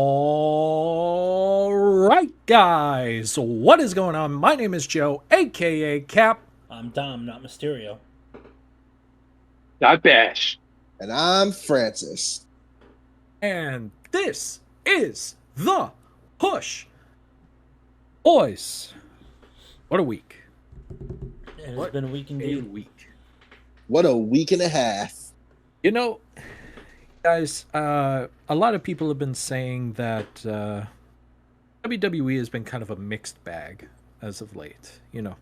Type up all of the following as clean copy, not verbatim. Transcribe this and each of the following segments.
All right, guys, what is going on? My name is Joe, aka Cap, I'm Dom, not Mysterio. Not Bash. And I'm Francis. and this is the Push. Boys, what a week. It has What been a week a indeed. week. What a week and a half. You know, guys, a lot of people have been saying that WWE has been kind of a mixed bag as of late. Not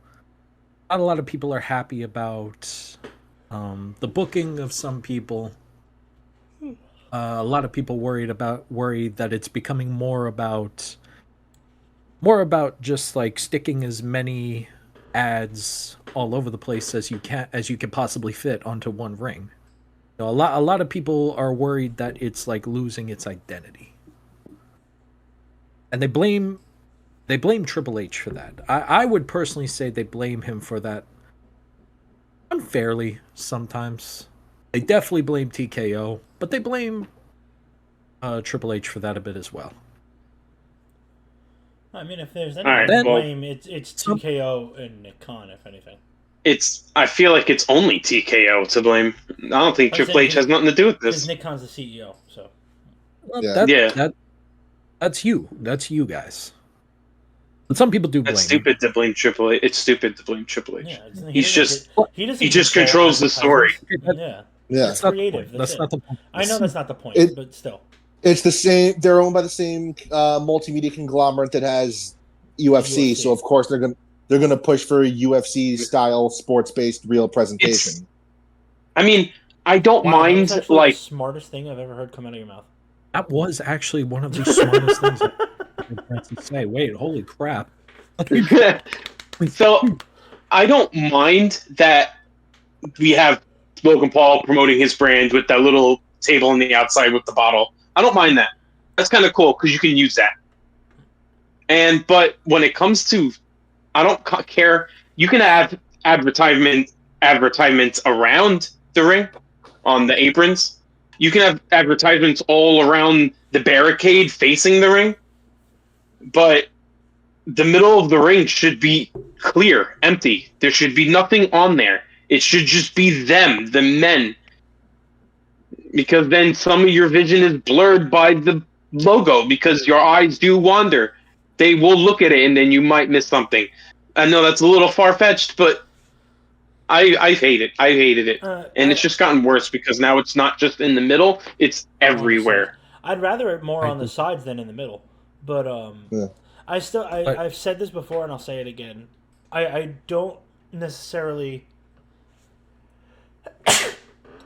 a lot of people are happy about the booking of some people. A lot of people worried that it's becoming more about just like sticking as many ads all over the place as you can possibly fit onto one ring. A lot of people are worried that it's like losing its identity, and they blame Triple H for that. I would personally say they blame him for that unfairly sometimes. They definitely blame TKO, but they blame Triple H for that a bit as well. I mean, if there's All right. anybody to Then- blame, it's Some- TKO and Nick Khan, if anything. I feel like it's only TKO to blame. I don't think I Triple said H has nothing to do with Because this. Nick Khan's the CEO, so. Well, Yeah. Yeah. That's you. That's you guys. But some people do blame That's him. stupid to blame Triple H. It's stupid to blame Triple H. Yeah, He's just he doesn't he just control controls the story. advertisements. Yeah, Yeah. That's creative. That's That's not it. the point. I know that's not the point, It- but still. It's the same. They're owned by the same multimedia conglomerate that has UFC. UFC. So of course they're gonna push for a UFC style sports based real presentation. I mean, I don't Wow, that was mind actually like the smartest thing I've ever heard come out of your mouth. That was actually one of the smartest things I heard to say. Wait, holy crap! so I don't mind that we have Logan Paul promoting his brand with that little table on the outside with the bottle. I don't mind that. That's kind of cool because you can use that. But when it comes to, I don't care. You can have advertisements around the ring on the aprons. You can have advertisements all around the barricade facing the ring. But the middle of the ring should be clear, empty. There should be nothing on there. It should just be them, the men. Because then some of your vision is blurred by the logo because your eyes do wander. They will look at it and then you might miss something. I know that's a little far-fetched, but I hate it. I hated it. And it's just gotten worse because now it's not just in the middle, it's everywhere. I'd rather it more I on the agree. sides than in the middle. But Yeah. But- I've said this before and I'll say it again. I don't necessarily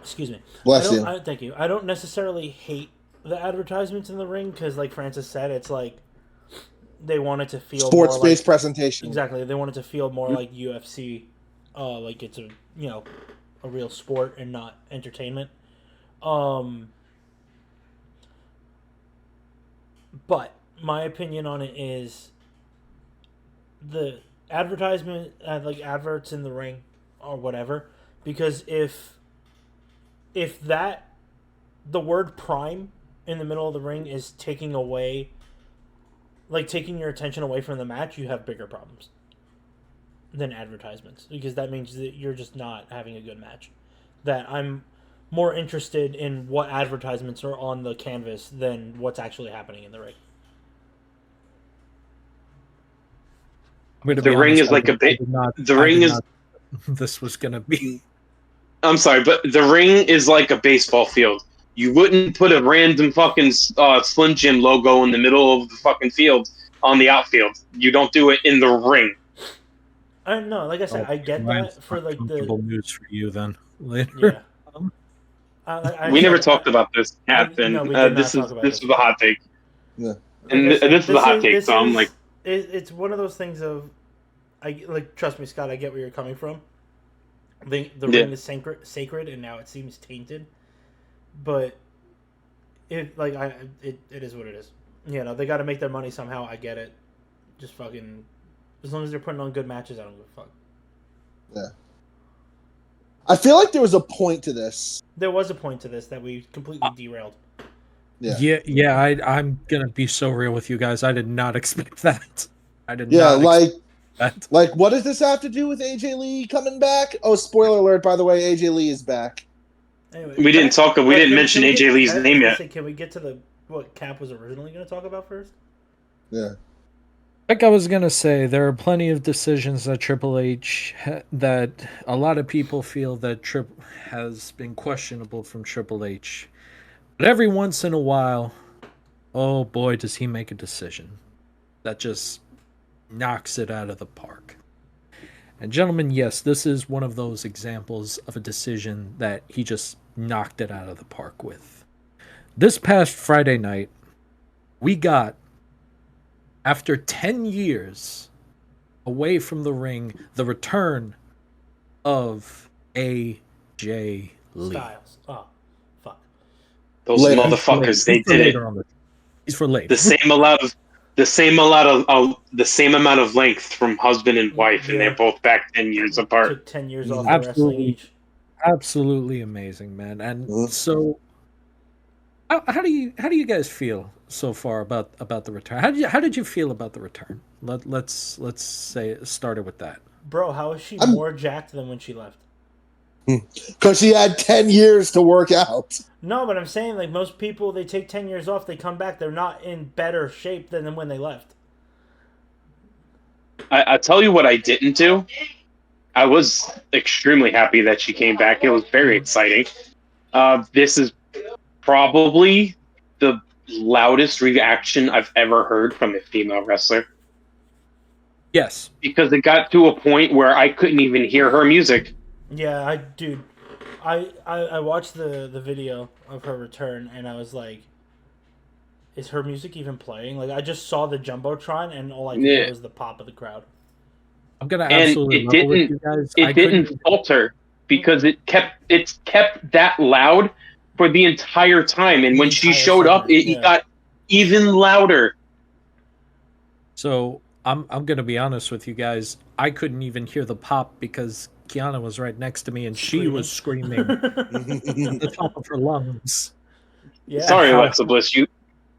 excuse me. Bless you. Thank you. I don't necessarily hate the advertisements in the ring because, like Francis said, it's like they want it to feel Sports more based like, presentation. exactly. They want it to feel more like UFC, like it's a a real sport and not entertainment. But my opinion on it is the advertisement, like adverts in the ring or whatever, because if that the word prime in the middle of the ring is taking away, like taking your attention away from the match, you have bigger problems than advertisements because that means that you're just not having a good match. That I'm more interested in what advertisements are on the canvas than what's actually happening in the ring. I'm gonna The be ring honest, is like I a bit- did not- the I ring did is- not- This was gonna be. I'm sorry, but the ring is like a baseball field. You wouldn't put a random fucking Slim Jim logo in the middle of the fucking field on the outfield. You don't do it in the ring. I don't know. Like I said, I get that for like comfortable the news for you then later. yeah. Um, We never talked about this, Captain. no, we did not This talk is about this this. is a hot take, Yeah. and Like I said, this is a hot take. this So I'm is- like, it's one of those things of, I like. Trust me, Scott. I get where you're coming from. The Yeah. ring is sacred, and now it seems tainted. But it is what it is. You know, they got to make their money somehow. I get it. Just fucking, as long as they're putting on good matches, I don't give a fuck. I feel like there was a point to this. There was a point to this that we completely derailed. Yeah. I'm gonna be so real with you guys. I did not expect that. I did Yeah, not expect that. like what does this have to do with AJ Lee coming back? Oh, spoiler alert! By the way, AJ Lee is back. Anyway, We didn't talk. We didn't mention we AJ get, Lee's I was name gonna yet. say, can we get to the what Cap was originally going to talk about first? Yeah. Like I was gonna say, there are plenty of decisions that Triple H that a lot of people feel that has been questionable from Triple H. But every once in a while, oh boy, does he make a decision that just knocks it out of the park. And gentlemen, yes, this is one of those examples of a decision that he just knocked it out of the park with. This past Friday night, we got, after 10 years away from the ring, the return of AJ Lee. Styles. Oh, fuck. Those Later. motherfuckers, they He's for did it. later on the. He's for later. The same amount of length from husband and wife, and Yeah. they're both back 10 years apart. Took 10 years off the wrestling Absolutely, each. absolutely amazing, man. And Mhm. so, how do you guys feel so far about the return? How did you feel about the return? Let's say start it with that. Bro, how is she I'm- more jacked than when she left? Because she had 10 years to work out. No, but I'm saying, like, most people, they take 10 years off, they come back, they're not in better shape than when they left. I tell you what I didn't do. I was extremely happy that she came back. It was very exciting. This is probably the loudest reaction I've ever heard from a female wrestler, Yes. because it got to a point where I couldn't even hear her music. Yeah, dude, I watched the video of her return, and I was like, is her music even playing? Like, I just saw the Jumbotron, and all I could hear Yeah. was the pop of the crowd. I'm gonna And absolutely it level with didn't- you guys. It I didn't couldn't. falter because it's kept that loud for the entire time, and The when she entire showed up, segment, it yeah. got even louder. So I'm gonna be honest with you guys. I couldn't even hear the pop because Kiana was right next to me and she was screaming at the top of her lungs. Yeah. Sorry, How- Alexa Bliss, you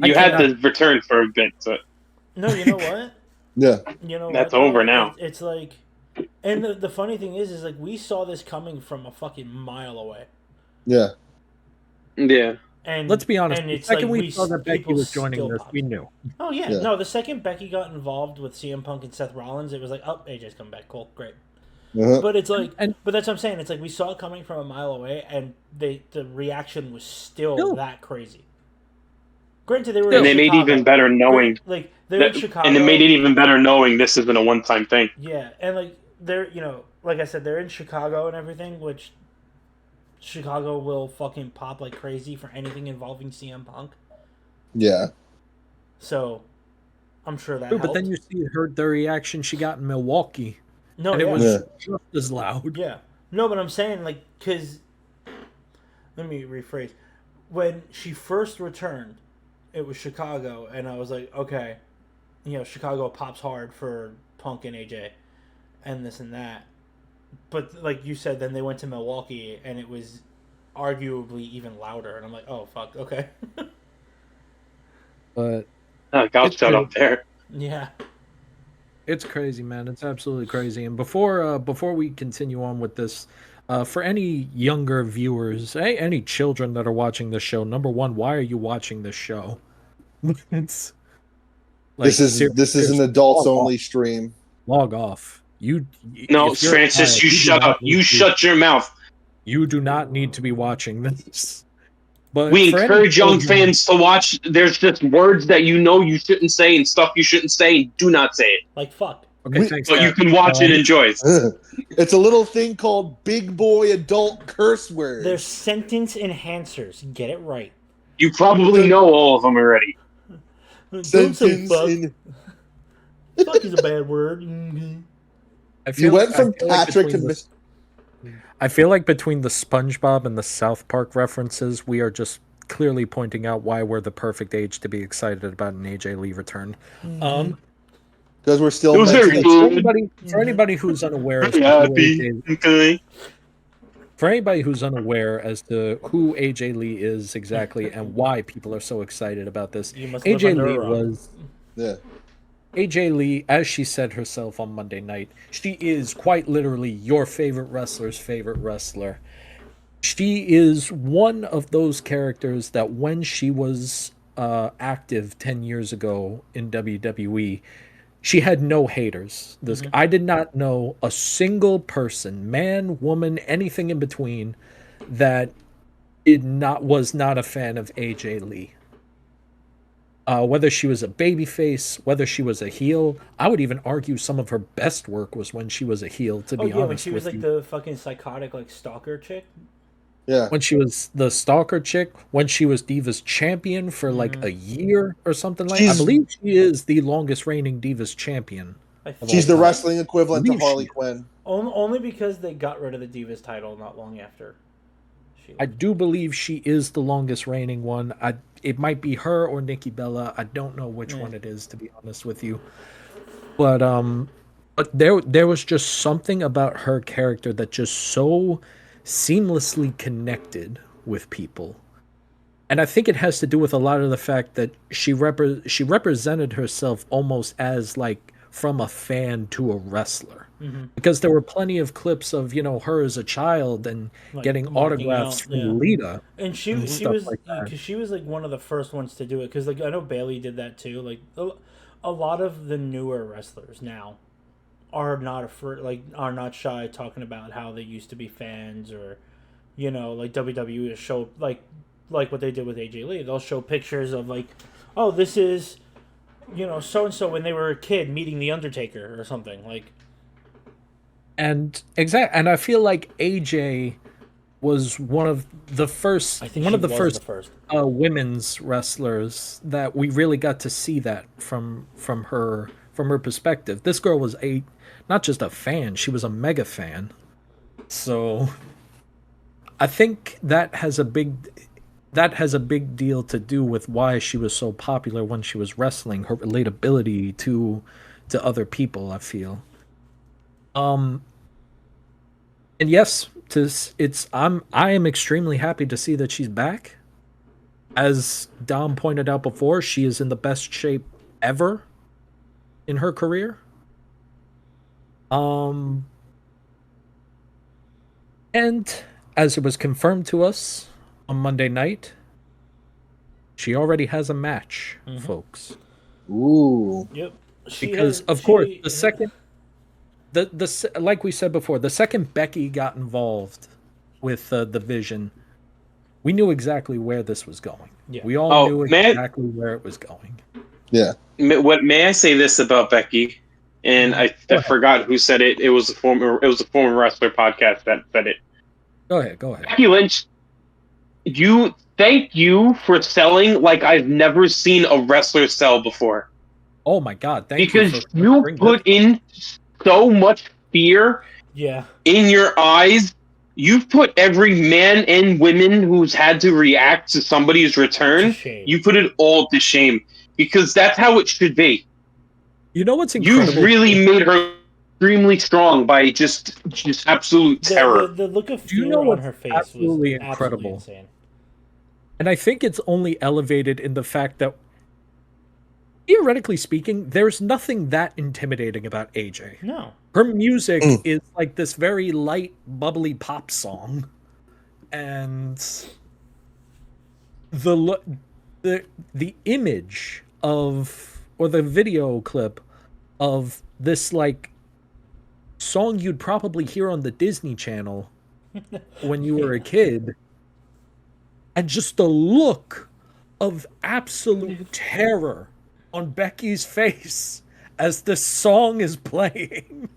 I had cannot- to return for a bit. So No, you know what? Yeah. You know That's what, though? over now. It's like, and the funny thing is like we saw this coming from a fucking mile away. Yeah. yeah, And Let's be honest. And The it's second like we saw that Becky people was joining still this, pop. we knew. Oh yeah. Yeah. No, the second Becky got involved with CM Punk and Seth Rollins, it was like, oh, AJ's coming back, cool, great. Uh-huh. But it's like, And- but that's what I'm saying. It's like we saw it coming from a mile away, and the reaction was still No. that crazy. Granted, they were and in they made Chicago. even better knowing Like they're in that, Chicago, and it made it even better knowing this isn't a one-time thing. Yeah, and like they're like I said, they're in Chicago and everything, which Chicago will fucking pop like crazy for anything involving CM Punk. Yeah. So I'm sure that True, helped. but then you see the reaction she got in Milwaukee, no, and yeah. it was Yeah. just as loud. Yeah. No, but I'm saying, like, because. Let me rephrase. When she first returned, it was Chicago, and I was like, okay, Chicago pops hard for Punk and AJ, and this and that. But, like you said, then they went to Milwaukee, and it was arguably even louder, and I'm like, oh, fuck, okay. But I'll It's shut true. up there. Yeah. it's crazy, man. It's absolutely crazy. And before we continue on with this, for any younger viewers, any children that are watching this show, number one, why are you watching this show? It's like, This is an seriously, adults log only off. stream. Log off. No, if you're a Francis, child, you do shut not up. need You to- shut your mouth. You do not need to be watching this. But We for any encourage young children- fans to watch. There's just words that you shouldn't say and stuff you shouldn't say. And do not say it. Like, fuck. Okay, We- thanks. But you Dad. can watch and enjoy it. It's a little thing called big boy adult curse words. They're sentence enhancers. Get it right. You probably know all of them already. Don't say Sentence fuck. in- Fuck is a bad word. Mhm. I You feel went like- from I feel like Patrick to between the- Miss. I feel like between the SpongeBob and the South Park references, we are just clearly pointing out why we're the perfect age to be excited about an AJ Lee return. Because we're still It was very mentally- good. For anybody who's unaware as Very to who happy. AJ, Okay. For anybody who's unaware as to who AJ Lee is exactly and why people are so excited about this, You must live AJ under a Lee rock. was Yeah. AJ Lee, as she said herself on Monday night, she is quite literally your favorite wrestler's favorite wrestler. She is one of those characters that when she was active 10 years ago in WWE, she had no haters. This Mhm. I did not know a single person, man, woman, anything in between, that did not was not a fan of AJ Lee. Whether she was a babyface, whether she was a heel, I would even argue some of her best work was when she was a heel. To Oh be yeah, when she honest was with like you, the fucking psychotic like stalker chick. Yeah. when she was the stalker chick, when she was Divas champion for like Mhm. a year or something like. I She's believe she is the longest reigning Divas champion I of all she's the think time. so. wrestling I equivalent to believe she Harley is. Quinn. Only because they got rid of the Divas title not long after she I left. do believe she is the longest reigning one. It might be her or Nikki Bella. I don't know which Yeah. one it is, to be honest with you. But there was just something about her character that just so seamlessly connected with people. And I think it has to do with a lot of the fact that she represented herself almost as like from a fan to a wrestler. Mm-hmm. Because there were plenty of clips of, her as a child and Like getting marking autographs out, yeah. from Lita And and she stuff was like that. because she was like one of the first ones to do it. Because like I know Bailey did that too. Like a lot of the newer wrestlers now are not afraid, like are not shy talking about how they used to be fans, or like WWE has showed like what they did with AJ Lee. They'll show pictures of like, oh, this is so and so when they were a kid meeting the Undertaker or something like. And I feel like AJ was I think one she of the was the first first. women's wrestlers that we really got to see that from her perspective. This girl was a not just a fan, she was a mega fan. So I think that has a big deal to do with why she was so popular when she was wrestling, her relatability to other people, I feel. Um and yes, I am extremely happy to see that she's back. As Dom pointed out before, she is in the best shape ever in her career. Um, and as it was confirmed to us on Monday night, she already has a match, Mm-hmm. folks. Ooh. Yep. She Because has of course, she. the second like we said before, the second Becky got involved with the Vision, we knew exactly where this was going. Yeah. We all Oh, knew man, exactly where it was going. Yeah. what may I say this about Becky? And Mm-hmm. I Go ahead. forgot who said it. It was a former wrestler podcast that said it. Go ahead. Go ahead. Becky Lynch, thank you for selling like I've never seen a wrestler sell before. Oh my God! Thank you Because for you bringing this put in so much fear Yeah. in your eyes. You've put every man and women who's had to react to somebody's To return, shame. you put it all to shame. Because that's how it should be. You know what's You've incredible really too? made her extremely strong by just absolute terror. The look of Do you know fear on what's her face was absolutely absolutely incredible? insane. And I think it's only elevated in the fact that, theoretically speaking, there's nothing that intimidating about AJ. No. Her music Mm. is like this very light, bubbly pop song, and the lo- the image of or the video clip of this like song you'd probably hear on the Disney Channel when you were a Yeah. kid, and just the look of absolute terror on Becky's face as the song is playing.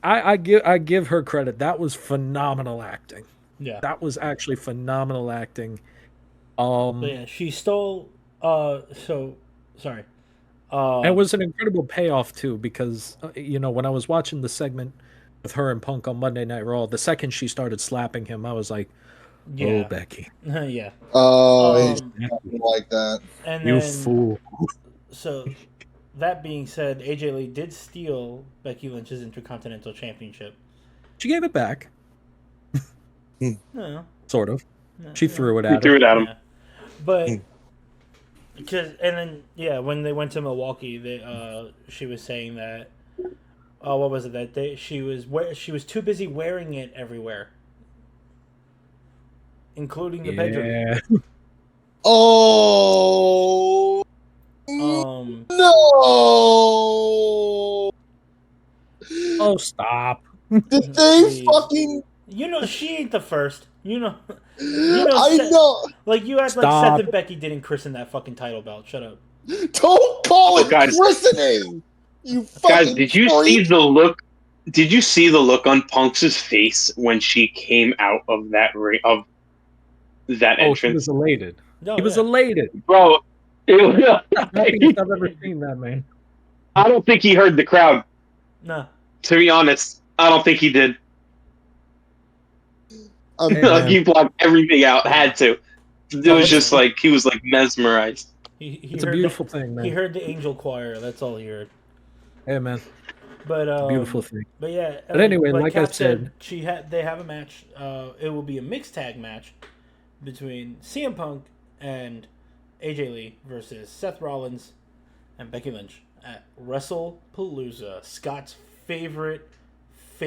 I give her credit. That was phenomenal acting. Yeah. That was actually phenomenal acting. But Um yeah, she stole. So sorry. and it Uh. was an incredible payoff too because when I was watching the segment with her and Punk on Monday Night Raw, the second she started slapping him, I was like, "Oh, Yeah. Becky, Yeah. Oh, he's Um. nothing like that. And you then fool." so that being said, AJ Lee did steal Becky Lynch's Intercontinental Championship. She gave it back. No, Sort of. no, She yeah, threw it He at her. threw it at him. yeah. But Hmm. because and then yeah, when they went to Milwaukee, she was saying that what was it that day? She was too busy wearing it everywhere, including the bedroom. Yeah. Oh Um, no! Oh, stop. Did they please, fucking? you know she ain't the first. I know. Like you act like Seth Stop. and Becky didn't christen that fucking title belt. Shut up. Don't call Oh, it guys, christening. You guys, fucking did you see freak. the look? Did you see the look on Punk's face when she came out of that Oh, he was entrance, elated. He No, was yeah. elated. bro? Happiest I've ever seen that, man. I don't think he heard the crowd. Nah. To be honest, I don't think he did. Um, Hey, Like man. he blocked everything out. Yeah. Had to. It Oh, was He just like he was like mesmerized. he it's a heard beautiful thing, he man. heard the angel choir. That's all he heard. Hey, man. But It's a beautiful thing. but yeah. But anyway, like like I Cap said, said, they have a match. It will be a mixed tag match between CM Punk and AJ Lee versus Seth Rollins and Becky Lynch at WrestlePalooza, Scott's favorite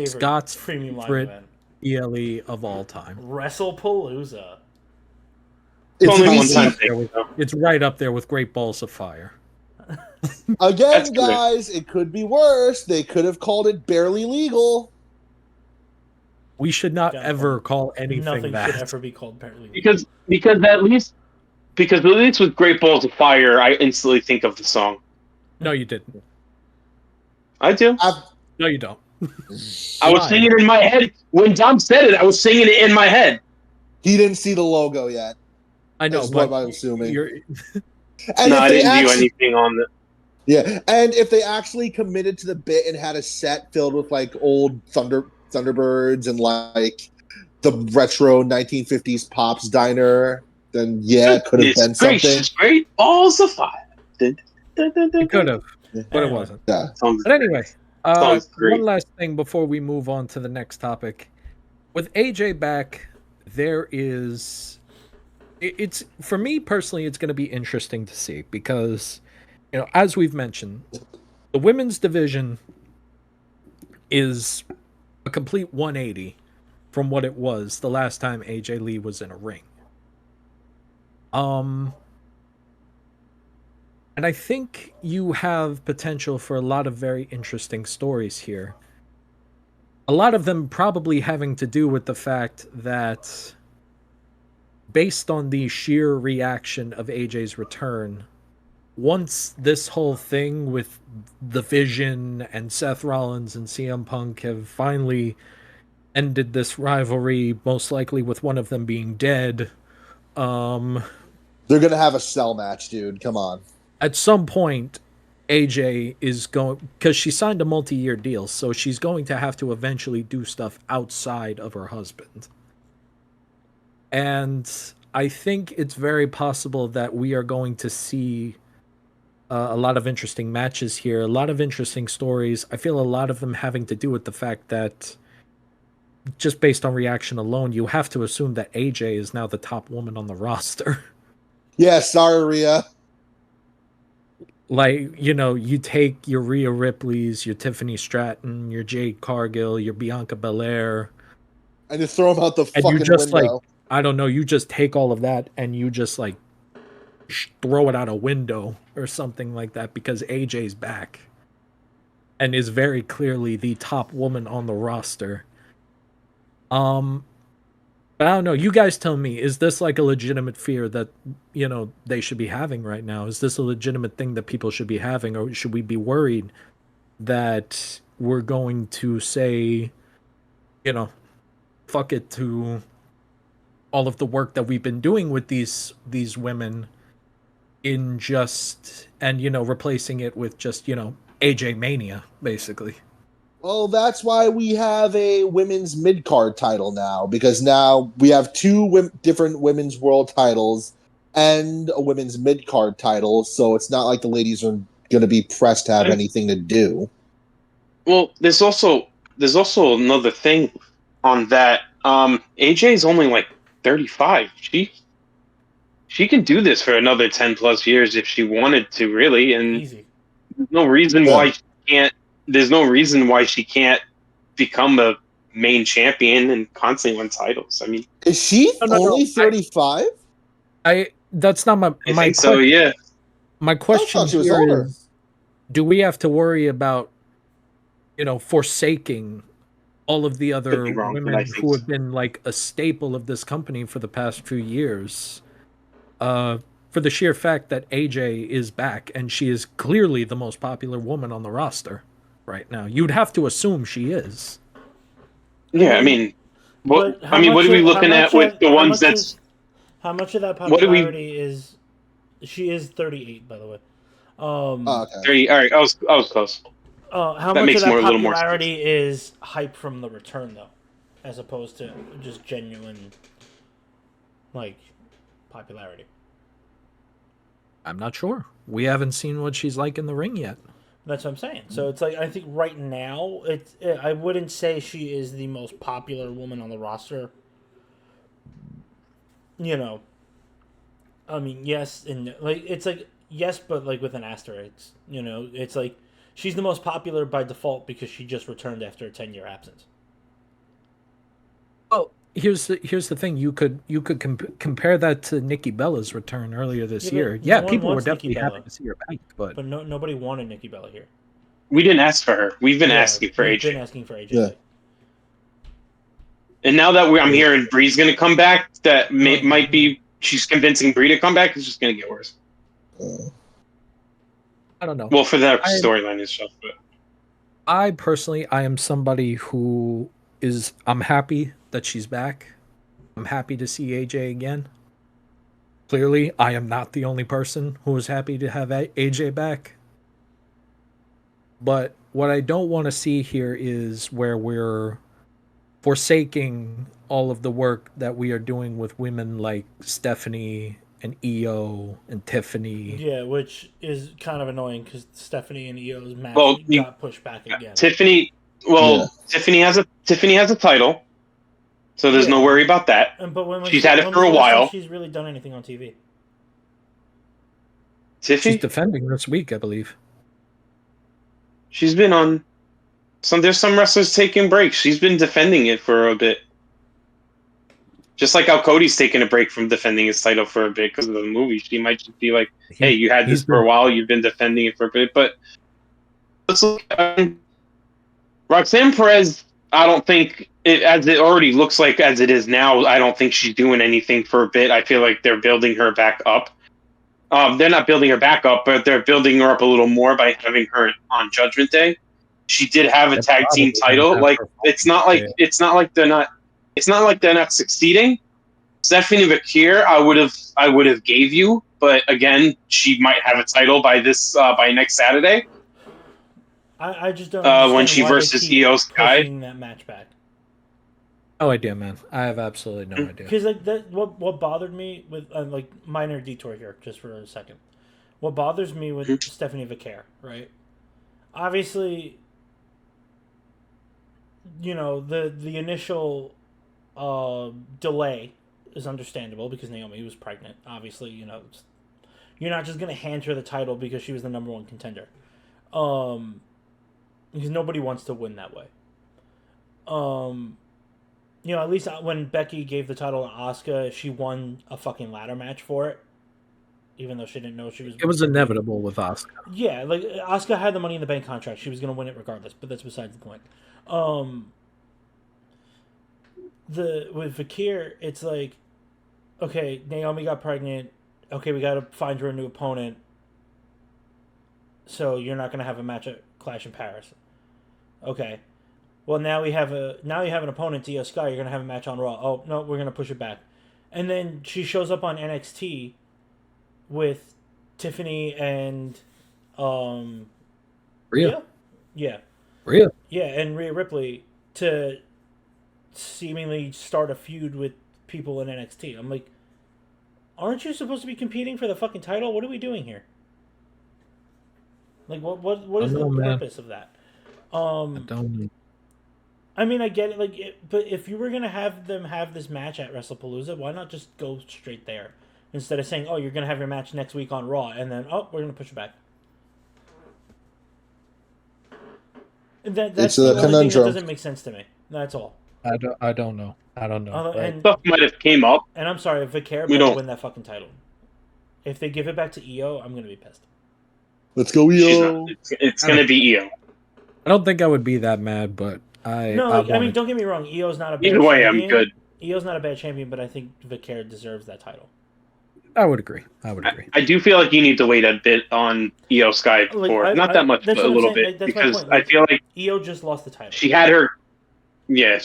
Scott's premium live favorite event. ELE of all time. WrestlePalooza. It's it's only Right one up time VC thing. there with, So it's right up there with Great Balls of Fire. that's again, correct. guys. It could be worse. They could have called it barely legal. We should not Got a ever point. call anything Nothing should that. ever be called barely legal. Because at least with Great Balls of Fire, I instantly think of the song. No, you didn't. I do. No, you don't. I was singing it in my head when Dom said it. I was singing it in my head. He didn't see the logo yet. I know, Is but what I'm assuming. you're And No, if I they didn't do actually, anything on the. yeah, and if they actually committed to the bit and had a set filled with like old Thunderbirds and like the retro 1950s Pops diner, then yeah, it could have Goodness been something. gracious, Great Balls of Fire. Dun, dun, dun, dun, you could dun. have, but it Anyway, wasn't. Yeah. Song's But anyway, great. Song's one great. last thing before we move on to the next topic. With AJ back, there is it's for me personally it's going to be interesting to see because as we've mentioned, the women's division is a complete 180 from what it was the last time AJ Lee was in a ring. And I think you have potential for a lot of very interesting stories here. A lot of them probably having to do with the fact that based on the sheer reaction of AJ's return, once this whole thing with the Vision and Seth Rollins and CM Punk have finally ended this rivalry, most likely with one of them being dead, They're gonna have a cell match, dude. Come on. at some point AJ is going, because she signed a multi-year deal, so she's going to have to eventually do stuff outside of her husband. And I think it's very possible that we are going to see a lot of interesting matches here, a lot of interesting stories. I feel a lot of them having to do with the fact that just based on reaction alone, you have to assume that AJ is now the top woman on the roster. Yeah, sorry, Rhea. Like, you take your Rhea Ripley's, your Tiffany Stratton, your Jade Cargill, your Bianca Belair, And you throw him out the and you fucking just window. I don't know, you just take all of that and you just throw it out a window or something like that because AJ's back and is very clearly the top woman on the roster. But I don't know. You guys tell me, is this like a legitimate fear that, they should be having right now? Is this a legitimate thing that people should be having? Or should we be worried that we're going to say, fuck it to all of the work that we've been doing with these women replacing it with just, AJ Mania, basically. Well, that's why we have a women's mid card title now, because now we have two different women's world titles and a women's mid card title. So it's not like the ladies are going to be pressed to have anything to do. Well, there's also another thing on that AJ's only like 35. She can do this for another 10 plus years if she wanted to, really. And Easy. there's no reason Yeah. why she can't. There's no reason why she can't become a main champion and constantly win titles. I mean, Is she No, no, no. only 35? I that's not I my think so. question. Yeah. My I question thought she was here older. is: do we have to worry about forsaking all of the Could other be wrong, but I women think who so. have been like a staple of this company for the past few years? For the sheer fact that AJ is back and she is clearly the most popular woman on the roster right now. You'd have to assume she is. I Yeah. I mean, mean, what? but I mean, what are we looking at with the ones that's? how much of that What do we? popularity is? She is 38, by the way. Oh, okay. 30. All right. I was close. How That much of makes that a little more sense. popularity is hype from the return, though, as opposed to just genuine, like, popularity? I'm not sure. We haven't seen what she's like in the ring yet. That's what I'm saying. So it's like I think right now I wouldn't say she is the most popular woman on the roster. You know, I mean, yes, and like it's like yes, but like with an asterisk. You know, it's like she's the most popular by default because she just returned after a 10-year absence. Well, here's the thing. You could compare that to Nikki Bella's return earlier Yeah, this year. but no Yeah, one people were wants Nikki definitely happy Bella, to see her back, but but nobody wanted Nikki Bella here. We didn't ask for her. We've been Yeah, asking for we've AJ. been asking for AJ. Yeah. And now that I'm hearing Bree's going to come back, that might Mm-hmm. be she's convincing Bree to come back. It's just going to get worse. I don't know. Well, for the I storyline and stuff, but I personally I am somebody who is I'm happy that she's back. I'm happy to see AJ again. Clearly, I am not the only person who is happy to have AJ back. But what I don't want to see here is where we're forsaking all of the work that we are doing with women like Stephanie and EO and Tiffany. Yeah, which is kind of annoying because Stephanie and Io's match well, got pushed back again. Tiffany. Yeah. Well, Tiffany has a title, so there's no Yeah, worry about that. but She's had it when for was a the last time while. she's really done anything on TV? She's Tiffy, defending this week, I believe. she's been on some. There's some wrestlers taking breaks. She's been defending it for a bit. Just like how Cody's taking a break from defending his title for a bit because of the movie. She might just be like, "Hey, you had He's this for a been while. You've been defending it for a bit." But let's look. Roxanne Perez. I don't think as it already looks like as it is now. I don't think she's doing anything for a bit. I feel like they're building her back up. They're not building her back up, but they're building her up a little more by having her on Judgment Day. She did have a they're tag team probably gonna title. have Like her fight. it's not like they're not. It's not like they're not succeeding. Stephanie Vakir, I would have gave you, but again, she might have a title by next Saturday I just don't when understand she why they versus keep Io Sky. pushing that match back. No idea, man. I have absolutely no idea. Because like what bothered me with like minor detour here, just for a second. What bothers me with Stephanie Vaquer, right? Obviously, you know the initial delay is understandable because Naomi was pregnant. Obviously, you know you're not just gonna hand her the title because she was the number one contender, because nobody wants to win that way. You know, at least when Becky gave the title to Asuka, she won a fucking ladder match for it, even though she didn't know she was. It was inevitable with Asuka. Yeah, like Asuka had the Money in the Bank contract; she was gonna win it regardless. But that's besides the point. The with Vakir, it's like, okay, Naomi got pregnant. Okay, we got to find her a new opponent. So you're not gonna have a match at Clash in Paris. Okay. Well, now you have an opponent, Io Sky. You're gonna have a match on Raw. Oh no, we're gonna push it back, and then she shows up on NXT with Tiffany and Rhea. yeah, Rhea. yeah, and Rhea Ripley to seemingly start a feud with people in NXT. I'm like, aren't you supposed to be competing for the fucking title? What are we doing here? Like, what is the purpose of that? I don't know. I mean, I get it. But if you were gonna have them have this match at WrestlePalooza, why not just go straight there instead of saying, "Oh, you're gonna have your match next week on Raw," and then, "Oh, we're gonna push it back." That's It's the a only thing that conundrum. doesn't make sense to me. That's all. I don't know. I don't know. But And Stuff might have came up. I'm sorry, Vicaire We better don't. win that fucking title. If they give it back to EO, I'm gonna be pissed. Let's go, She's not. Io. It's I gonna don't be Io. I don't think I would be that mad, but No, I I want mean, it. don't get me wrong. EO's not a bad Either way, I'm champion. good. EO's not a bad champion, but I think Vicaire deserves that title. I would agree. I would agree. I do feel like you need to wait a bit on Io Sky for not that much, That's but a what I'm little saying. bit, That's my because point. I feel like EO just lost the title. she had her. Yeah,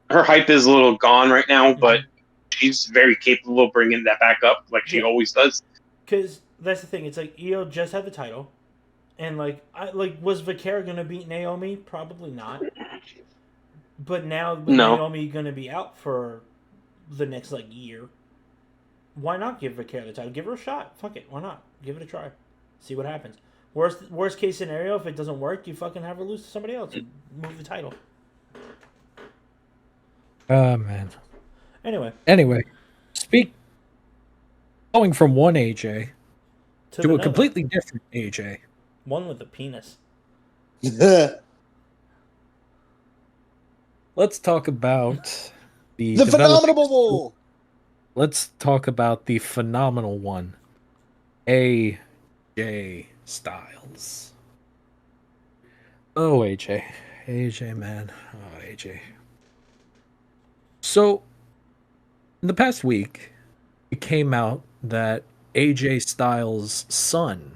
her hype is a little gone right now, but she's very capable of bringing that back up, like she Yeah. always does. Because that's the thing. It's like EO just had the title, and was Vicaire gonna beat Naomi? Probably not. But now with No, Naomi gonna be out for the next year, why not give Vicaire the title? Give her a shot. Fuck it. Why not? Give it a try. See what happens. Worst case scenario, if it doesn't work, you fucking have her lose to somebody else and move the title. Oh man. Anyway, Speak going from one AJ to a another. completely different AJ. One with a penis. Let's talk about the The developing- phenomenal. Let's talk about the phenomenal one, AJ Styles. Oh, AJ, man, oh AJ. So, in the past week, it came out that AJ Styles' son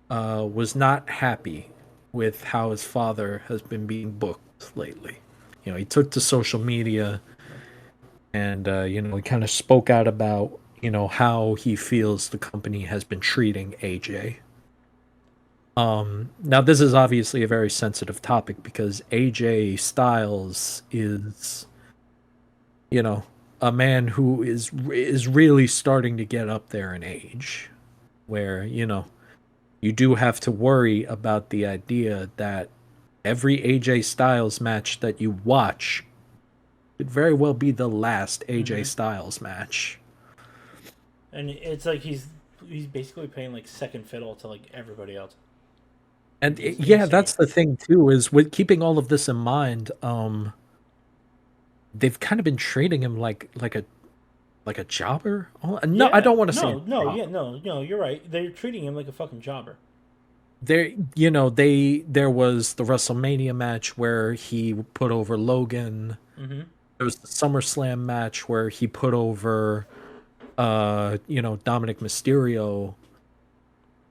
was not happy with how his father has been being booked lately. You know, he took to social media and, he kind of spoke out about, how he feels the company has been treating AJ. Now, this is obviously a very sensitive topic because AJ Styles is, a man who is really starting to get up there in age, where you do have to worry about the idea that every AJ Styles match that you watch could very well be the last AJ Styles match. And it's like he's basically playing second fiddle to everybody else. And It's yeah, insane. that's the thing too, is with keeping all of this in mind, they've kind of been treating him like a jobber. No, I don't want to say No, you're right. They're treating him like a fucking jobber. there there was the WrestleMania match where he put over Logan. There was the SummerSlam match where he put over Dominic Mysterio.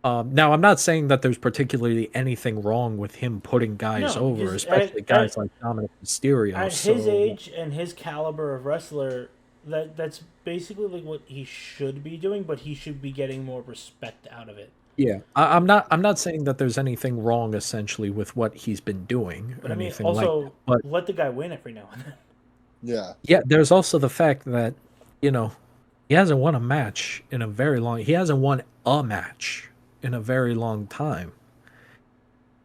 Now I'm not saying that there's particularly anything wrong with him putting guys No, over, especially guys like Dominic Mysterio. At his age and his caliber of wrestler, that's basically what he should be doing, but he should be getting more respect out of it. Yeah, I'm not saying that there's anything wrong essentially with what he's been doing or But I mean, anything also like that. But let the guy win every now and then. Yeah. yeah, there's also the fact that he hasn't won a match in a very long. He hasn't won a match in a very long time.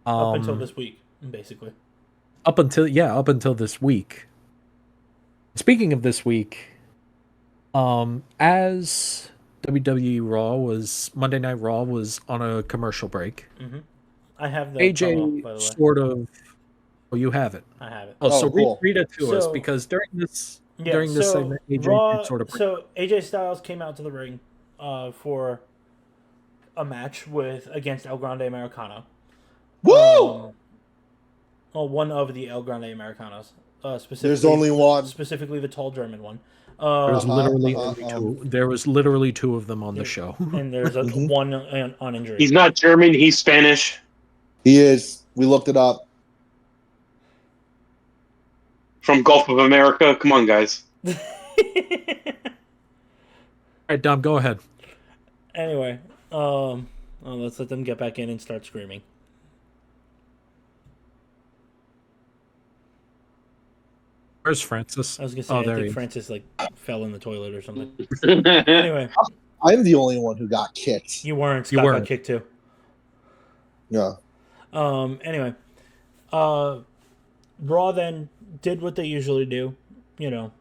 Up until this week, basically. Up until this week. Speaking of this week, as Monday Night Raw was on a commercial break. I have the AJ promo, by the way. sort of. Oh, you have it. I have it. Oh, so cool. read it to us So- because during this Yeah, segment, AJ Raw, did sort of. so AJ Styles came out to the ring for a match against El Grande Americano. Woo! One of the El Grande Americanos. Specifically, There's only one. Specifically, the tall German one. There was literally two of them on the show. And there's one on injury. he's not German. He's Spanish. He is. We looked it up. From Gulf of America. Come on, guys. All right, Dom, go ahead. Anyway, let's let them get back in and start screaming. Where's Francis? I was gonna say, Oh, I there he think is. Francis fell in the toilet or something. Anyway, I'm the only one who got kicked. you weren't. You Scott weren't. got kicked too. Yeah. Anyway, Raw then did what they usually do. You know,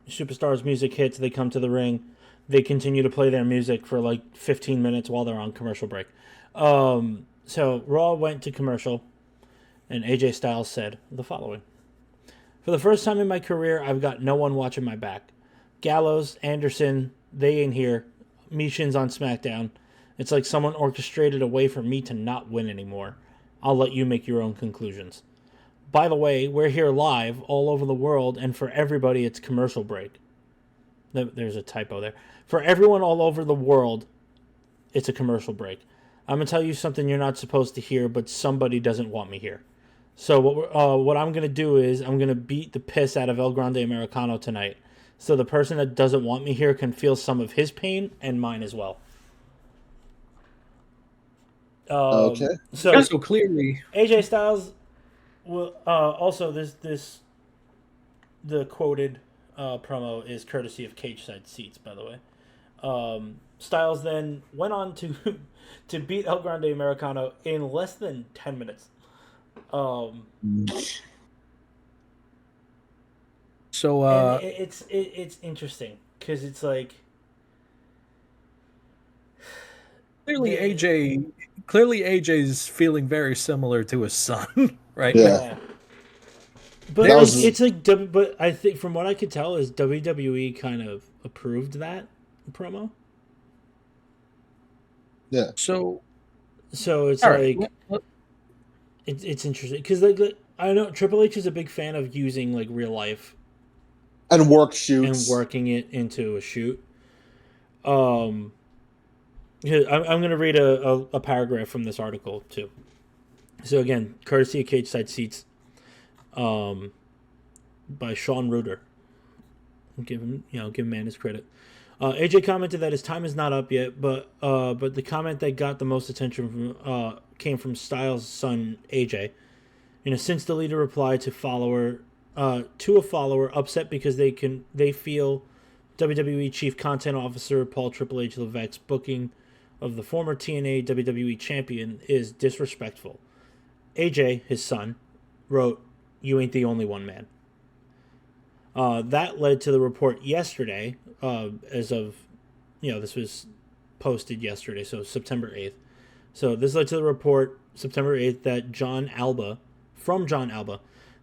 superstars' music hits, they come to the ring, they continue to play their music for like 15 minutes while they're on commercial break. So Raw went to commercial, and AJ Styles said the following: "For the first time in my career, I've got no one watching my back. Gallows, Anderson, they ain't here. Mishin's on SmackDown. It's like someone orchestrated a way for me to not win anymore. I'll let you make your own conclusions. By the way, we're here live all over the world, and for everybody, it's commercial break." There's a typo there. For everyone all over the world, it's a commercial break. I'm going to tell you something you're not supposed to hear, but somebody doesn't want me here. So what I'm going to do is I'm going to beat the piss out of El Grande Americano tonight. So the person that doesn't want me here can feel some of his pain and mine as well. Okay. So clearly, AJ Styles will also this the quoted promo is courtesy of Cage Side Seats, by the way. Styles then went on to to beat El Grande Americano in less than 10 minutes. so And it's interesting because it's like clearly AJ's feeling very similar to his son right Yeah. now. yeah. But That like was- it's like but I think from what I could tell is WWE kind of approved that promo. Yeah. So So it's all right, like it's interesting because like I know Triple H is a big fan of using like real life And work and shoots. working it into a shoot. I'm going to read a paragraph from this article too. So again, courtesy of Cage Side Seats, by Sean Reuter. Give him man his credit. AJ commented that his time is not up yet, but the comment that got the most attention from came from Styles' son AJ. Since the leader replied to a follower upset because they feel WWE Chief Content Officer Paul Triple H Levesque's booking of the former TNA WWE champion is disrespectful. AJ, his son, wrote, "You ain't the only one, man." That led to the report yesterday, as of, this was posted yesterday, so September 8th. So this led to the report September 8th that John Alba,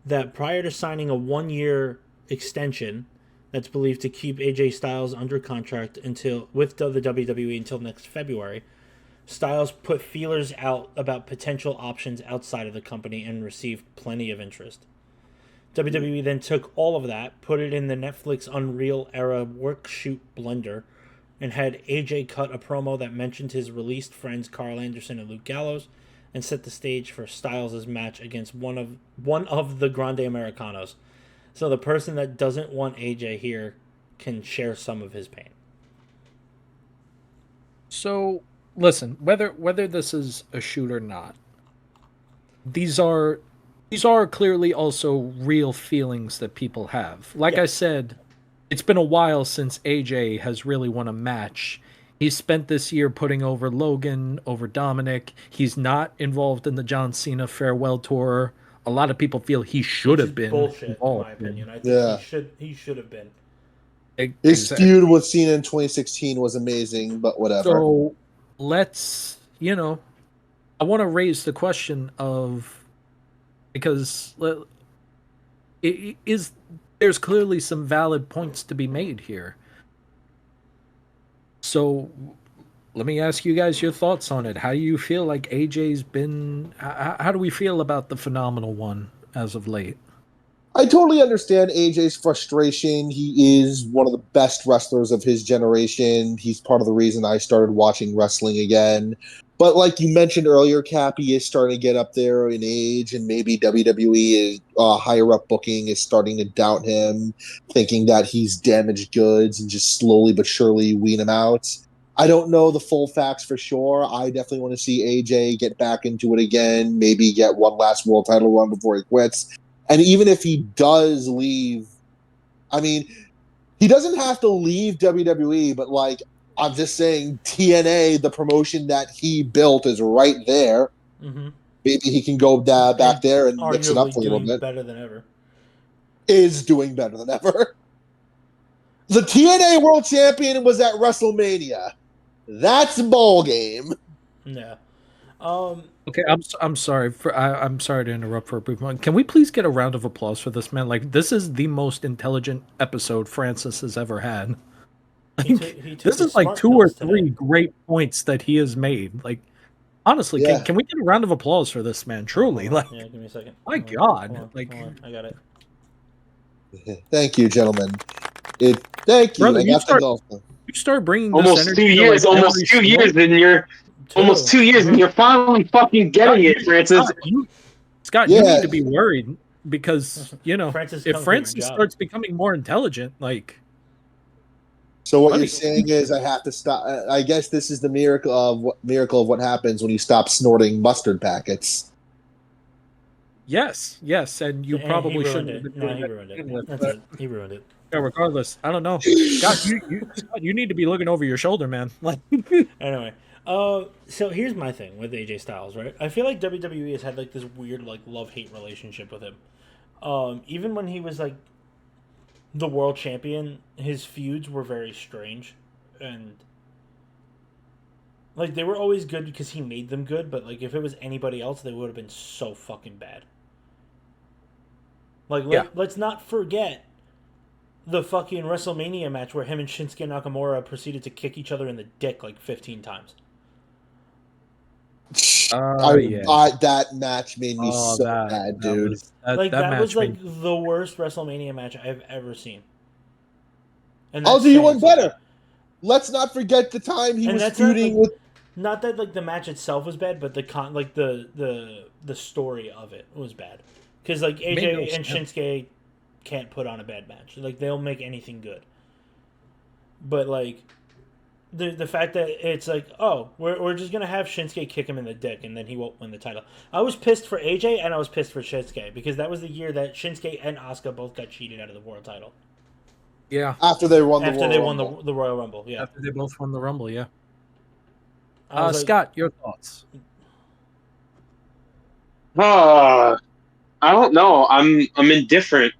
that prior to signing a 1-year extension that's believed to keep AJ Styles under contract with the WWE until next February, Styles put feelers out about potential options outside of the company and received plenty of interest. WWE then took all of that, put it in the Netflix Unreal era work shoot blender, and had AJ cut a promo that mentioned his released friends Carl Anderson and Luke Gallows, and set the stage for Styles' match against one of the Grande Americanos. So the person that doesn't want AJ here can share some of his pain. So listen, whether this is a shoot or not, these are clearly also real feelings that people have. Like I said, it's been a while since AJ has really won a match. He's spent this year putting over Logan, over Dominic. He's not involved in the John Cena farewell tour. A lot of people feel he should have been Bullshit, involved. in my opinion. I think Yeah. he should have been. His feud with Cena in 2016 was amazing, but whatever. So let's, I want to raise the question of, because there's clearly some valid points to be made here. So let me ask you guys your thoughts on it. How do you feel like AJ's been? How do we feel about the Phenomenal One as of late? I totally understand AJ's frustration. He is one of the best wrestlers of his generation. He's part of the reason I started watching wrestling again. But like you mentioned earlier, Cap, he is starting to get up there in age, and maybe WWE is higher up booking is starting to doubt him, thinking that he's damaged goods and just slowly but surely wean him out. I don't know the full facts for sure. I definitely want to see AJ get back into it again, maybe get one last world title run before he quits. And even if he does leave, I mean, he doesn't have to leave WWE, but like, I'm just saying TNA, the promotion that he built, is right there. Mm-hmm. Maybe he can go back there and mix it up arguably a little doing bit. better than ever. Is doing better than ever. The TNA World Champion was at WrestleMania. That's a ball game. Yeah. Okay, I'm sorry I'm sorry to interrupt for a brief moment. Can we please get a round of applause for this man? Like, this is the most intelligent episode Francis has ever had. He Like, took this his is like smart 2 or pills 3 today. great points that he has made. Like, honestly, Yeah. can we get a round of applause for this man? Oh, hold Truly, on. like, Yeah, give me a second. my Hold on, God, hold on, like, hold on. I got it. Thank you, gentlemen. Thank you. brother, I got the golf. you start bringing this Almost two energy to like years, every almost two show. years, and you're almost 2 years, and you're finally fucking getting it, Francis. Scott, you Yeah. need to be worried because Francis, if come for your Francis job. starts becoming more intelligent, like, So what buddy. you're saying is I have to stop. I guess this is the miracle of what happens when you stop snorting mustard packets. yes, and you And he probably ruined shouldn't have it. been No, doing he that ruined to it. begin with. That's But it. He ruined it. yeah, regardless, I don't know, Scott. Scott, you need to be looking over your shoulder, man. Like, Anyway, so here's my thing with AJ Styles, right? I feel like WWE has had like this weird like love-hate relationship with him. Even when he was like the world champion, his feuds were very strange, and like they were always good because he made them good. But like if it was anybody else, they would have been so fucking bad. Like Yeah. let's not forget the fucking WrestleMania match where him and Shinsuke Nakamura proceeded to kick each other in the dick like 15 times. That match made me oh, so mad, dude. That match was like made the worst WrestleMania match I've ever seen. And I'll that's do you saying one better. something. Let's not forget the time he And was that's feuding with. not that like the match itself was bad, but the story of it was bad. Because like made no AJ and sense. Shinsuke can't put on a bad match. Like they'll make anything good. But like the fact that it's like, oh, we're just gonna have Shinsuke kick him in the dick and then he won't win the title. I was pissed for AJ and I was pissed for Shinsuke because that was the year that Shinsuke and Asuka both got cheated out of the world title. Yeah. After they won After they won the Royal Rumble, yeah. After they both won the Rumble, yeah. I was like, Scott, your thoughts? I don't know. I'm indifferent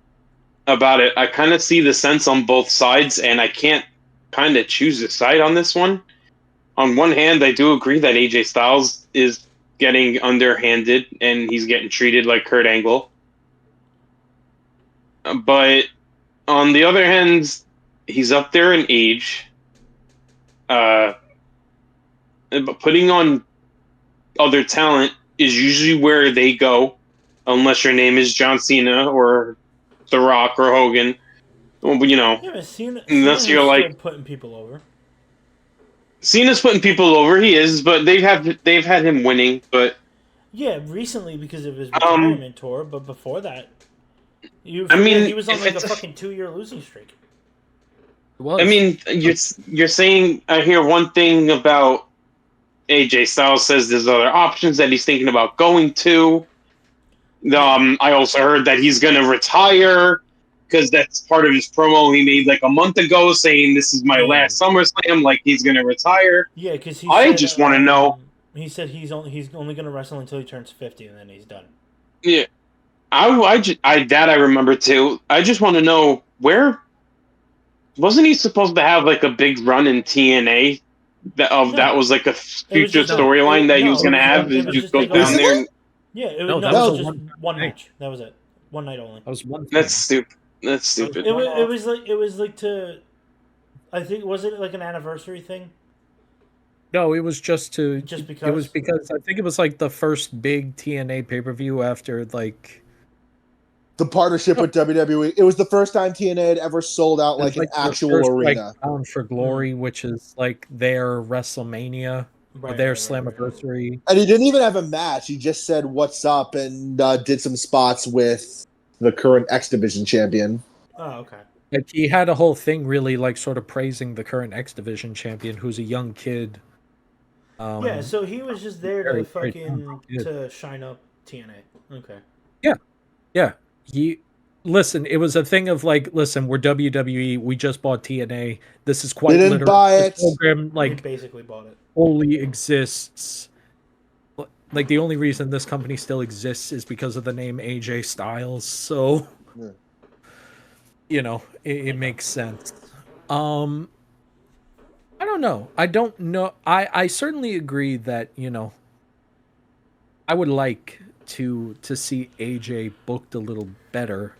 about it. I kind of see the sense on both sides, and I can't kind of choose a side on this one. On one hand, I do agree that AJ Styles is getting underhanded and he's getting treated like Kurt Angle. But on the other hand, he's up there in age. But putting on other talent is usually where they go, unless your name is John Cena or The Rock or Hogan. Well, yeah, but Cena unless you're is like still putting people over. Cena's putting people over. He is, but they've had him winning. But Yeah, recently because of his um, retirement tour, but before that, you I forget mean, he was on if like a it's fucking 2-year losing streak. It was. I mean, you're saying I hear one thing about AJ Styles says there's other options that he's thinking about going to. I also heard that he's going to retire because that's part of his promo he made like a month ago, saying this is my Yeah, last SummerSlam. Like he's going to retire. yeah, because he I said just want to know. he said he's only going to wrestle until he turns 50 and then he's done. Yeah, I remember too. I just want to know where wasn't he supposed to have like a big run in TNA? That No, was like a it was future just storyline that he was no, going to have. it was Just just go they go down Isn't there. it? And, yeah, No, that no, was it a was just one one thing. match. That was it. One night only. That was one thing. that's stupid. That's stupid. It was like to, I think was it like an anniversary thing? No, it was just to. Just It was because? because I think it was like the first big TNA pay per view after like. The partnership with WWE. It was the first time TNA had ever sold out It was like an like their actual first, arena. like, Bound for Glory, which is like their WrestleMania or their Right. Slammiversary. And he didn't even have a match. He just said "What's up" and did some spots with the current X Division champion. Oh, okay. Like he had a whole thing really like sort of praising the current X Division champion, who's a young kid. Yeah, so he was just there to very, very fucking talented kid. to shine up TNA. Okay. Yeah. Listen, it was a thing of like, listen, we're WWE, we just bought TNA. This is quite Didn't buy this it. program He like basically bought it. only exists. Like the only reason this company still exists is because of the name AJ Styles. So, Yeah. it makes sense. Um, I don't know. I don't know. I certainly agree that, I would like to see AJ booked a little better.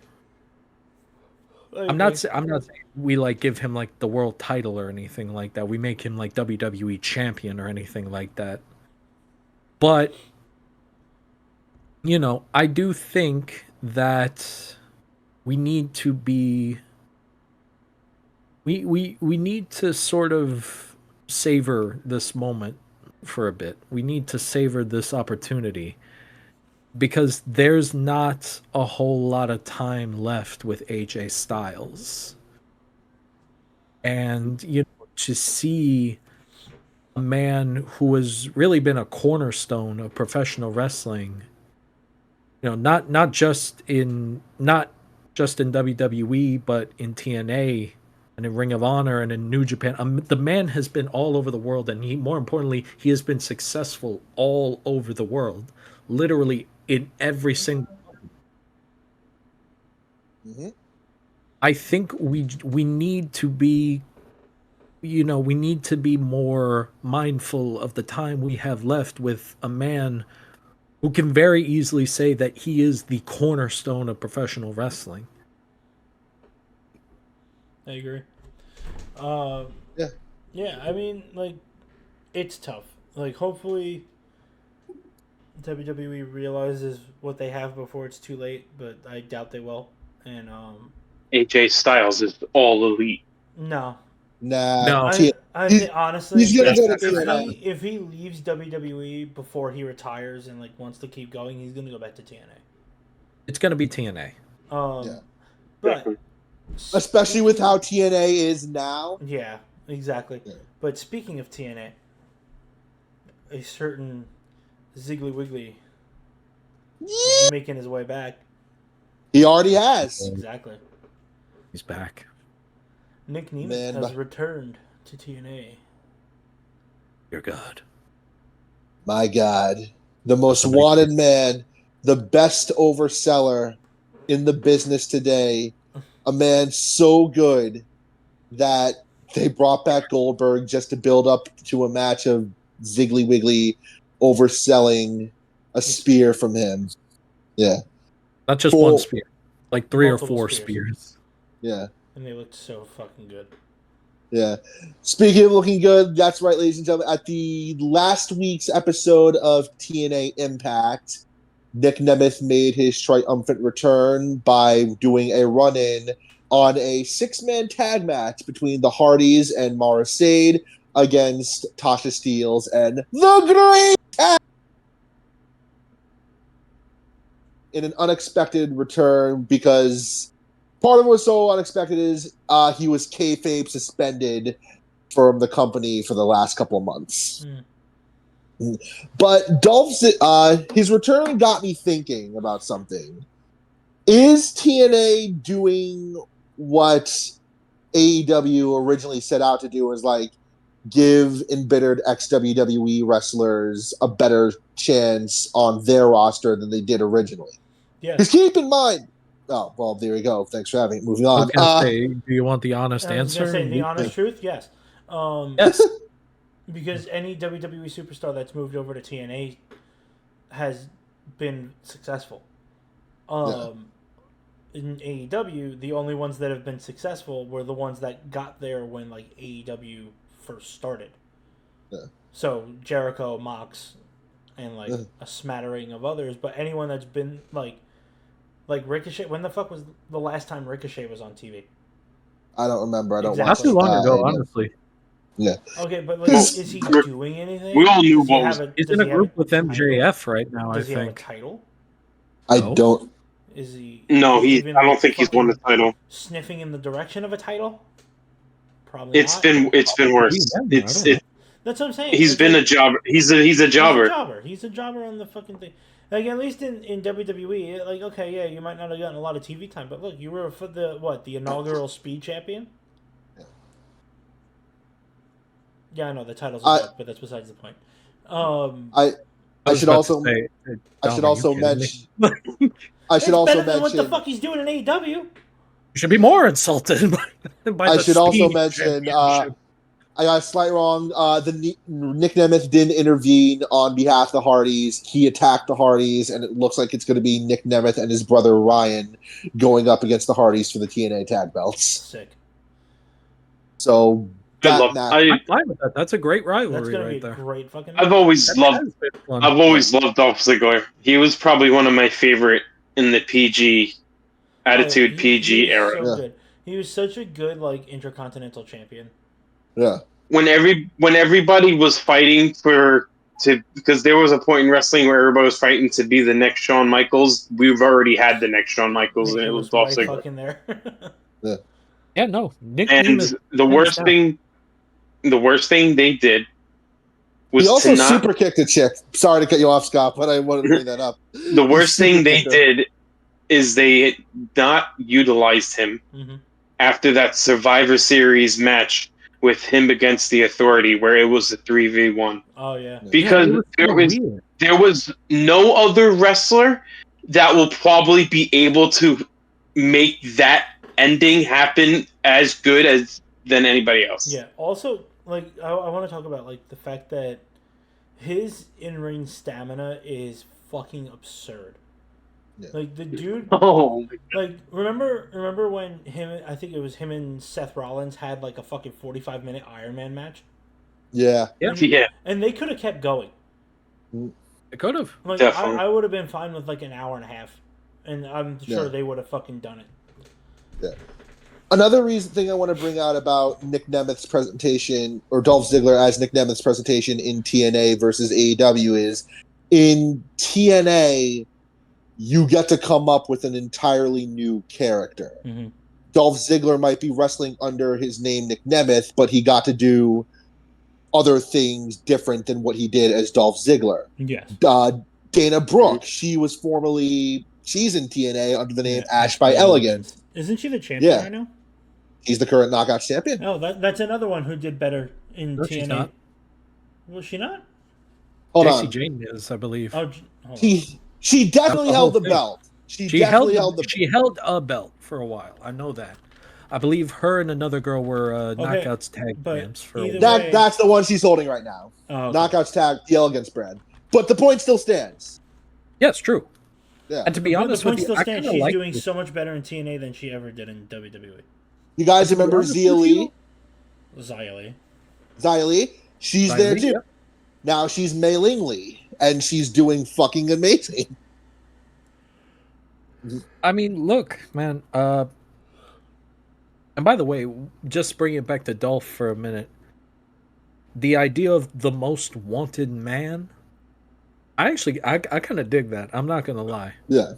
I I'm not agree. sa- I'm not saying we like give him like the world title or anything like that. We make him like WWE champion or anything like that. But, I do think that we need to be we need to sort of savor this moment for a bit. We need to savor this opportunity because there's not a whole lot of time left with AJ Styles. And to see a man who has really been a cornerstone of professional wrestling, not just in WWE, but in TNA and in Ring of Honor and in New Japan. The man has been all over the world, and more importantly, he has been successful all over the world, literally in every single. Hmm. I think we need to be, we need to be more mindful of the time we have left with a man who can very easily say that he is the cornerstone of professional wrestling. I agree. Um, Yeah. yeah, I mean, like, it's tough. Like, hopefully, WWE realizes what they have before it's too late, but I doubt they will. And AJ Styles is all elite. no, Nah, No, I he's, think honestly, he's gonna That's go to not if gonna TNA. he happen. if he leaves WWE before he retires and like wants to keep going, he's gonna go back to TNA. it's going to be TNA. Yeah, But especially with speaking, how TNA is now. yeah, exactly. Yeah. But speaking of TNA, a certain Ziggly Wiggly is making his way back. He already has. Exactly. He's back. Nick Nemeth Man, has returned to TNA. You're good. my God, the most Somebody, wanted man, the best overseller in the business today, a man so good that they brought back Goldberg just to build up to a match of Ziggly Wiggly overselling a The spear spear. from him. Yeah. not just one Full. spear, like three or Multiple four spears. spears. Yeah. And they looked so fucking good. Yeah. Speaking of looking good, that's right, ladies and gentlemen. At the last week's episode of TNA Impact, Nick Nemeth made his triumphant return by doing a run in on a 6-man tag match between the Hardys and Mara Sade against Tasha Steelz and the Great Cat in an unexpected return because part of it was so unexpected is he was kayfabe suspended from the company for the last couple of months. But Dolph's his return got me thinking about something. Is TNA doing what AEW originally set out to do? Is like give embittered ex WWE wrestlers a better chance on their roster than they did originally? Because Yes. keep in mind, oh well, there you go. Thanks for having me. Moving I on. was gonna say, do you want the honest I was gonna answer? say the honest truth, yes. Yes. Because any WWE superstar that's moved over to TNA has been successful. Yeah. In AEW, the only ones that have been successful were the ones that got there when like AEW first started. Yeah. So Jericho, Mox, and like Yeah. a smattering of others. But anyone that's been like Ricochet. When the fuck was the last time Ricochet was on TV? I don't remember. I don't Not Exactly. too watch. long ago, AEW. honestly. Yeah. Okay, but like, Well, is he we doing anything? we all knew Does he what have was. a He's Does in a he have a group with title? MJF right now, I Does he have a think. title? I No. don't. Is he No, even I don't like think he's won the fucking title. sniffing in the direction of a title? Probably It's not. been it's been Maybe worse. then, I don't know. That's what I'm saying. He's It's been like a jobber. He's a he's a jobber. jobber. He's a jobber on the fucking thing. Like at least in WWE, like okay, yeah, you might not have gotten a lot of TV time, but look, you were for the inaugural Speed Champion. Yeah, I know the title's a I joke, but that's besides the point. Um, I I I was should about to also say, I Dom, should are you also kidding me? mention I It's should also better than what the mention fuck he's doing in AEW. You should be more insulted by I the should also Speed mention Championship. I got slightly wrong. Nick Nemeth didn't intervene on behalf of the Hardys. He attacked the Hardys, and it looks like it's going to be Nick Nemeth and his brother Ryan going up against the Hardys for the TNA tag belts. Sick. So that match, I'm fine with that. That's a great That's rivalry gonna right be a there. great fucking. I've match. always That loved has been fun. I've always loved Dolph Ziggler. He was probably one of my favorite in the PG Attitude He PG was era. so Yeah. good. He was such a good like intercontinental champion. yeah, When everybody was fighting because there was a point in wrestling where everybody was fighting to be the next Shawn Michaels. We've already had the next Shawn Michaels, Yeah, and he it was was Dolph right Ziggler. fucking there. Yeah, no. Nick And Nemeth, the hands worst thing they did was he to also not. super kicked a chick. Sorry to cut you off, Scott, but I wanted to bring that up. The He worst super thing they kicked her. did is they not utilized him Mhm. after that Survivor Series match with him against the Authority, where it was a 3v1. Oh yeah. Because it was so weird. there was no other wrestler that will probably be able to make that ending happen as good as than anybody else. Yeah. Also, like I want to talk about like the fact that his in-ring stamina is fucking absurd. Yeah. Like the dude, Oh, like remember when I think it was him and Seth Rollins had like a fucking 45-minute Iron Man match, Yeah, yeah, and they could have kept going. It could have. Like definitely. I would have been fine with like an hour and a half, and I'm sure Yeah. they would have fucking done it. Another thing I want to bring out about Nick Nemeth's presentation, or Dolph Ziggler as Nick Nemeth's presentation in TNA versus AEW, is in TNA, you get to come up with an entirely new character. Mm-hmm. Dolph Ziggler might be wrestling under his name Nick Nemeth, but he got to do other things different than what he did as Dolph Ziggler. Yes. Dana Brooke, she's in TNA under the name Ash by Elegance. Isn't she the champion Yeah. right now? He's the current Knockout champion. Oh, that's another one who did better in No, TNA. she's not. Was she not? Hold JC on. Jane is, I believe. Oh, hold on. She definitely the held whole the thing. belt. She definitely held the She held a belt for a while. I know that. I believe her and another girl were Knockouts tag but champs for a either while. way- That's the one she's holding right now. Oh, okay. Knockouts tag, the Elegance brand. But the point still stands. Yes, true. Yeah. And to be But honest the with point you, still I stands. kind of She's like doing this. so much better in TNA than she ever did in WWE. You guys To be remember honest Zia with Lee? you- Xia Li. Xia Li? She's Xia there Li, too. yeah. Now she's Mei Ling Lee, and she's doing fucking amazing. I mean, look, man. And by the way, just bring it back to Dolph for a minute. The idea of the most wanted man, I kind of dig that. I'm not gonna lie. Yeah.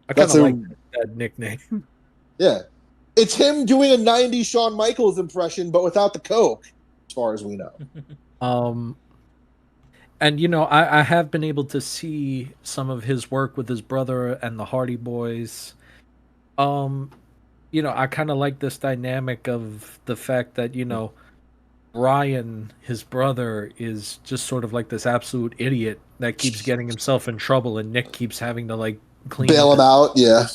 I kind That's of a- like that nickname. Yeah. It's him doing a 90s Shawn Michaels impression, but without the coke, as far as we know. And you know, I have been able to see some of his work with his brother and the Hardy Boys. You know, I kind of like this dynamic of the fact that, you know, Ryan, his brother, is just sort of like this absolute idiot that keeps getting himself in trouble, and Nick keeps having to like clean Bail up him out, yeah.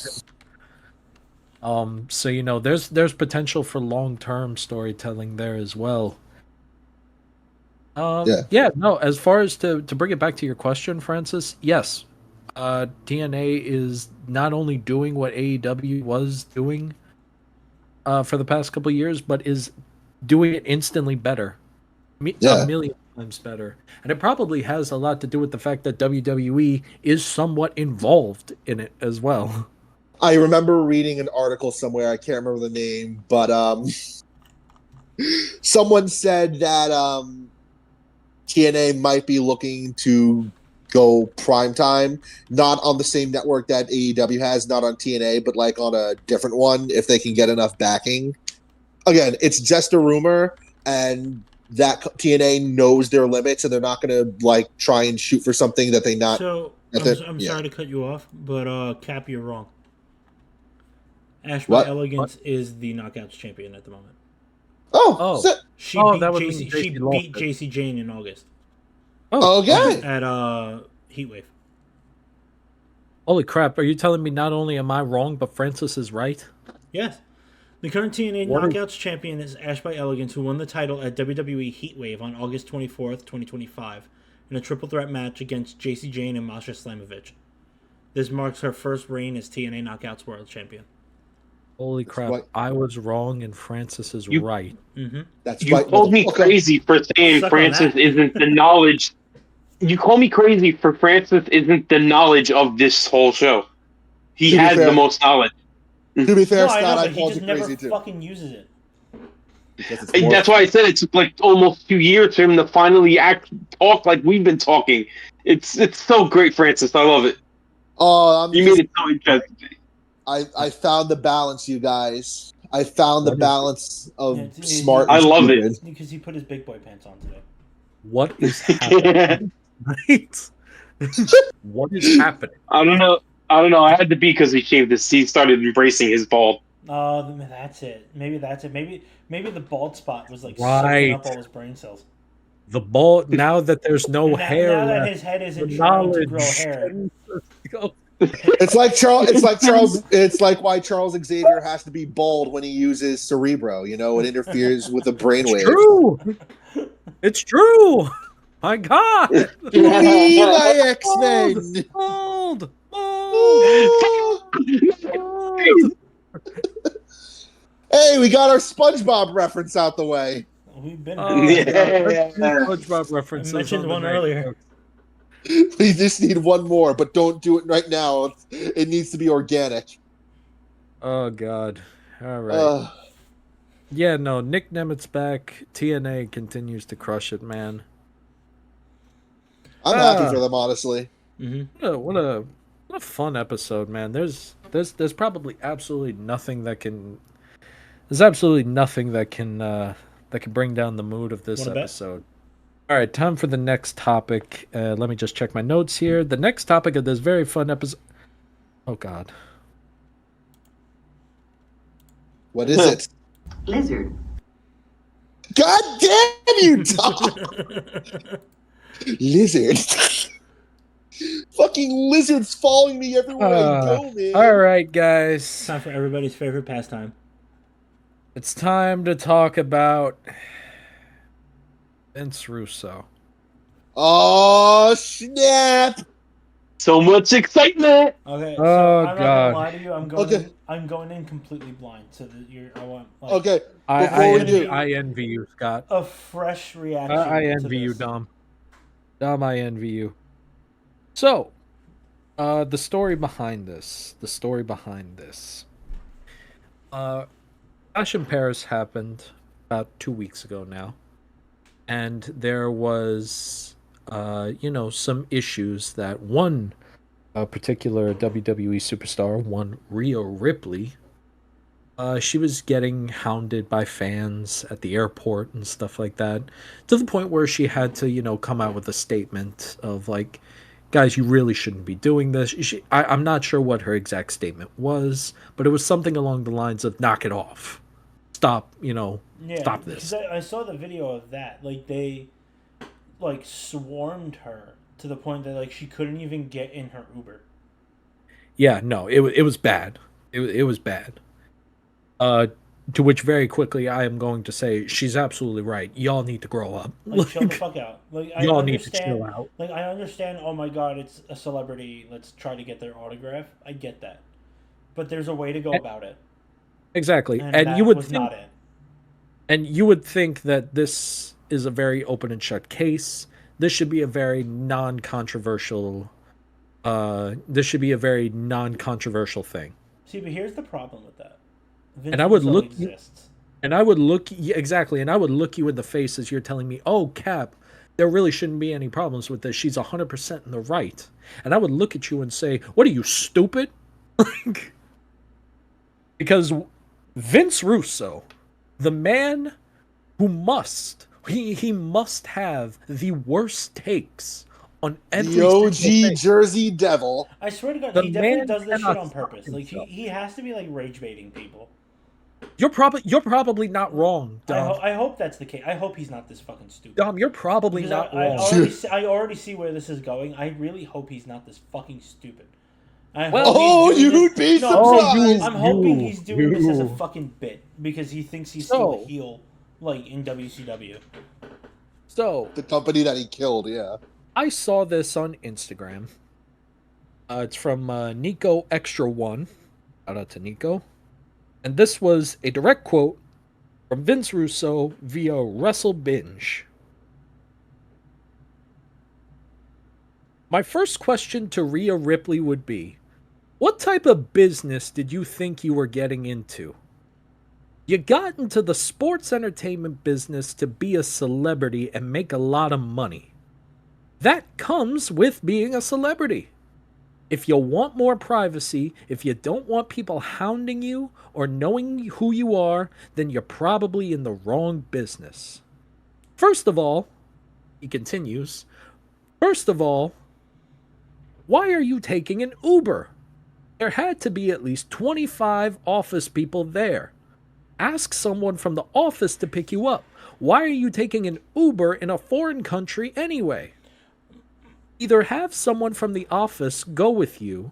So you know, there's potential for long-term storytelling there as well. Yeah, no, as far as to bring it back to your question, Francis, yes. TNA is not only doing what AEW was doing for the past couple of years, but is doing it instantly better. Yeah. A million times better. And it probably has a lot to do with the fact that WWE is somewhat involved in it as well. I remember reading an article somewhere, I can't remember the name, but someone said that TNA might be looking to go primetime, not on the same network that AEW has, not on TNA, but like on a different one if they can get enough backing. Again, it's just a rumor, and that TNA knows their limits, and they're not going to like try and shoot for something that they not. So I'm yeah. sorry to cut you off, but Cap, you're wrong. Ash What? by Elegance is the Knockouts champion at the moment. Oh. So, She Oh, beat that would JC, mean she JC lost beat it. JC Jane in August okay. at Heatwave. Holy crap! Are you telling me not only am I wrong, but Francis is right? Yes. The current TNA What is- Knockouts champion is Ash by Elegance, who won the title at WWE Heatwave on August 24th, 2025, in a triple threat match against JC Jane and Masha Slamovich. This marks her first reign as TNA Knockouts World Champion. Holy crap! What? I was wrong, and Francis is You- right. Mm-hmm. That's You right. called me motherfucker. crazy for saying Suck on Francis that. isn't the knowledge. You call me crazy for Francis isn't the knowledge of this whole show. He To be has the fair, most knowledge. to be fair, No, I know, Scott, I but he called just you never crazy too. fucking uses it. Because it's more. That's why I said it took like almost 2 years for him to finally talk like we've been talking. It's so great, Francis. I love it. Oh, I'm You just. made it so interesting. I found the balance, you guys. I found the What is it? balance of Yeah, it's- smart I and love it. stupid. Because he put his big boy pants on today. What is happening? Right? What is happening? I don't know. I don't know. I had to be because he shaved his. He started embracing his bald. Oh, that's it. Maybe that's it. Maybe the bald spot was like Right. sucking up all his brain cells. The ball. Now that there's no Now, hair now that left, his head the isn't trying to grow knowledge. hair. Go. It's like Charles. It's like Charles. It's like why Charles Xavier has to be bald when he uses Cerebro. You know, it interferes with the It's brainwave. true. It's true. My God. Me, my X-Men. Bold. Bold. Bold. Hey, we got our SpongeBob reference out the way. We've been. Oh, Yeah. God. Let's do SpongeBob I references mentioned on the one night. earlier. We just need one more, but don't do it right now. It needs to be organic. Oh God. All right. Uh, Yeah, no, Nick Nemeth's back. TNA continues to crush it, man. I'm happy for them, honestly. Mm-hmm. What a fun episode, man. There's probably absolutely nothing that can bring down the mood of this Wanna bet? episode. All right, time for the next topic. Let me just check my notes here. The next topic of this very fun episode. Oh God. What is it? Lizard. God damn you, Tom! Lizard. Fucking lizards following me everywhere I go, man. All right, guys. Time for everybody's favorite pastime. It's time to talk about Vince Russo. Oh, snap! So much excitement. Okay, Oh, so I'm not God. gonna lie to you. I'm going. Okay. In, I'm going in completely blind, so that you're. I want like Okay, I Before we envy, do- I envy you, Scott. a fresh reaction. I to envy you, this. Dom. Dom, I envy you. So, the story behind this. Clash in Paris happened about 2 weeks ago now, and there was, some issues that one particular WWE superstar, one Rhea Ripley, she was getting hounded by fans at the airport and stuff like that, to the point where she had to, come out with a statement of like, guys, you really shouldn't be doing this. I'm not sure what her exact statement was, but it was something along the lines of knock it off. Stop, stop this. because I saw the video of that. Like they, like swarmed her to the point that like she couldn't even get in her Uber. Yeah, no, it was bad. It was bad. To which very quickly I am going to say she's absolutely right. Y'all need to grow up. Like chill the fuck out. Like I Y'all need to understand. chill out. Like I understand. Oh my god, it's a celebrity. Let's try to get their autograph. I get that, but there's a way to go about it. Exactly. And And that you would was think not it. And you would think that this is a very open and shut case. This should be a very non-controversial thing. See, but here's the problem with that. Vince And I would Russo look- exists. And I would look exactly, and I would look you in the face as you're telling me, "Oh, Cap, there really shouldn't be any problems with this. She's 100% in the right." And I would look at you and say, "What are you, stupid?" Because Vince Russo, the man who he must have the worst takes on every The single OG thing. Jersey Devil. I swear to God, The he definitely man does this shit cannot on purpose. stop Like himself. he has to be like rage baiting people. You're probably not wrong, Dom. I hope that's the case. I hope he's not this fucking stupid. Dom, you're probably Because not wrong. I already see where this is going. I really hope he's not this fucking stupid. I Well- hope Oh, he's doing you'd this. be No, I'm saying surprised. I'm hoping he's doing this as a you. fucking bit because he thinks he's still a So- heel, like in WCW. So The company that he killed, yeah. I saw this on Instagram. It's from Nico Extra One. Shout out to Nico. And this was a direct quote from Vince Russo via Wrestle Binge. My first question to Rhea Ripley would be, what type of business did you think you were getting into? You got into the sports entertainment business to be a celebrity and make a lot of money. That comes with being a celebrity. If you want more privacy, if you don't want people hounding you or knowing who you are, then you're probably in the wrong business. First of all, he continues, first of all, why are you taking an Uber? There had to be at least 25 office people there. Ask someone from the office to pick you up. Why are you taking an Uber in a foreign country anyway? Either have someone from the office go with you,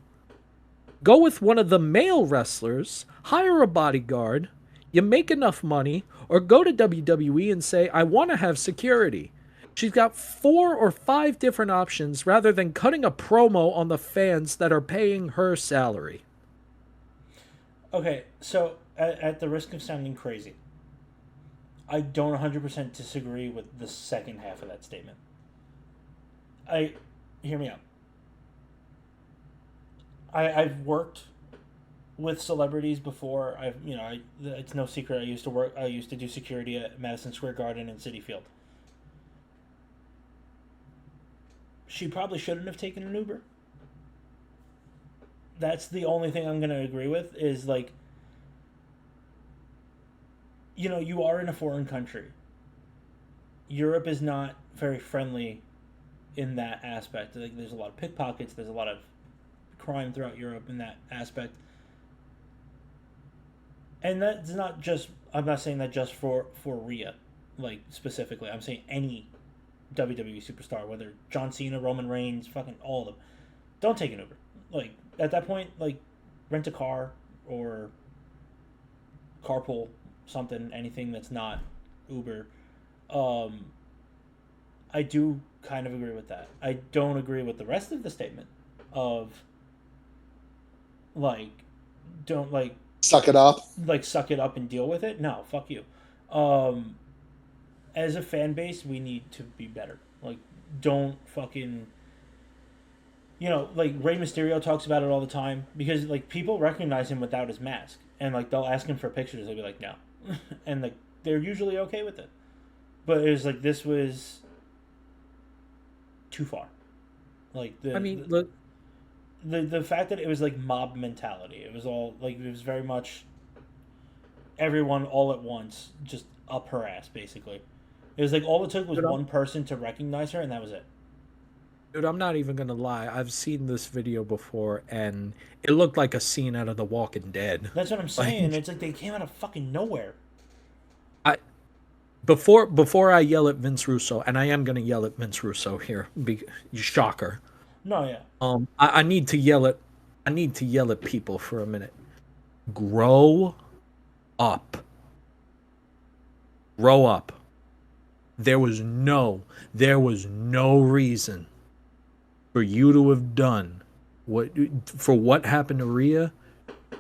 go with one of the male wrestlers, hire a bodyguard, you make enough money, or go to WWE and say, I want to have security. She's got 4 or 5 different options rather than cutting a promo on the fans that are paying her salary. Okay, so at the risk of sounding crazy, I don't 100% disagree with the second half of that statement. Hear me out. I've worked with celebrities before. It's no secret. I used to do security at Madison Square Garden and Citi Field. She probably shouldn't have taken an Uber. That's the only thing I'm going to agree with is like, you are in a foreign country. Europe is not very friendly in that aspect. Like, there's a lot of pickpockets, there's a lot of crime throughout Europe in that aspect. And that's not just, I'm not saying that just for Rhea, like specifically. I'm saying any WWE superstar, whether John Cena, Roman Reigns, fucking all of them. Don't take an Uber. Like, at that point, like, rent a car or carpool, something, anything that's not Uber. I do kind of agree with that. I don't agree with the rest of the statement of, like, don't, like, Suck it up. like, suck it up and deal with it. No, fuck you. As a fan base, we need to be better. Like, don't fucking, like Rey Mysterio talks about it all the time because like people recognize him without his mask, and like they'll ask him for pictures. They'll be like, no, and like they're usually okay with it. But it was like this was too far. Like the fact that it was like mob mentality. It was all like it was very much everyone all at once, just up her ass basically. It was like all it took was one person to recognize her, and that was it. Dude, I'm not even gonna lie. I've seen this video before, and it looked like a scene out of The Walking Dead. That's what I'm saying. It's like they came out of fucking nowhere. Before I yell at Vince Russo, and I am gonna yell at Vince Russo here, shocker. No, yeah. I need to yell at people for a minute. Grow up. Grow up. There was no reason for you to have done what happened to Rhea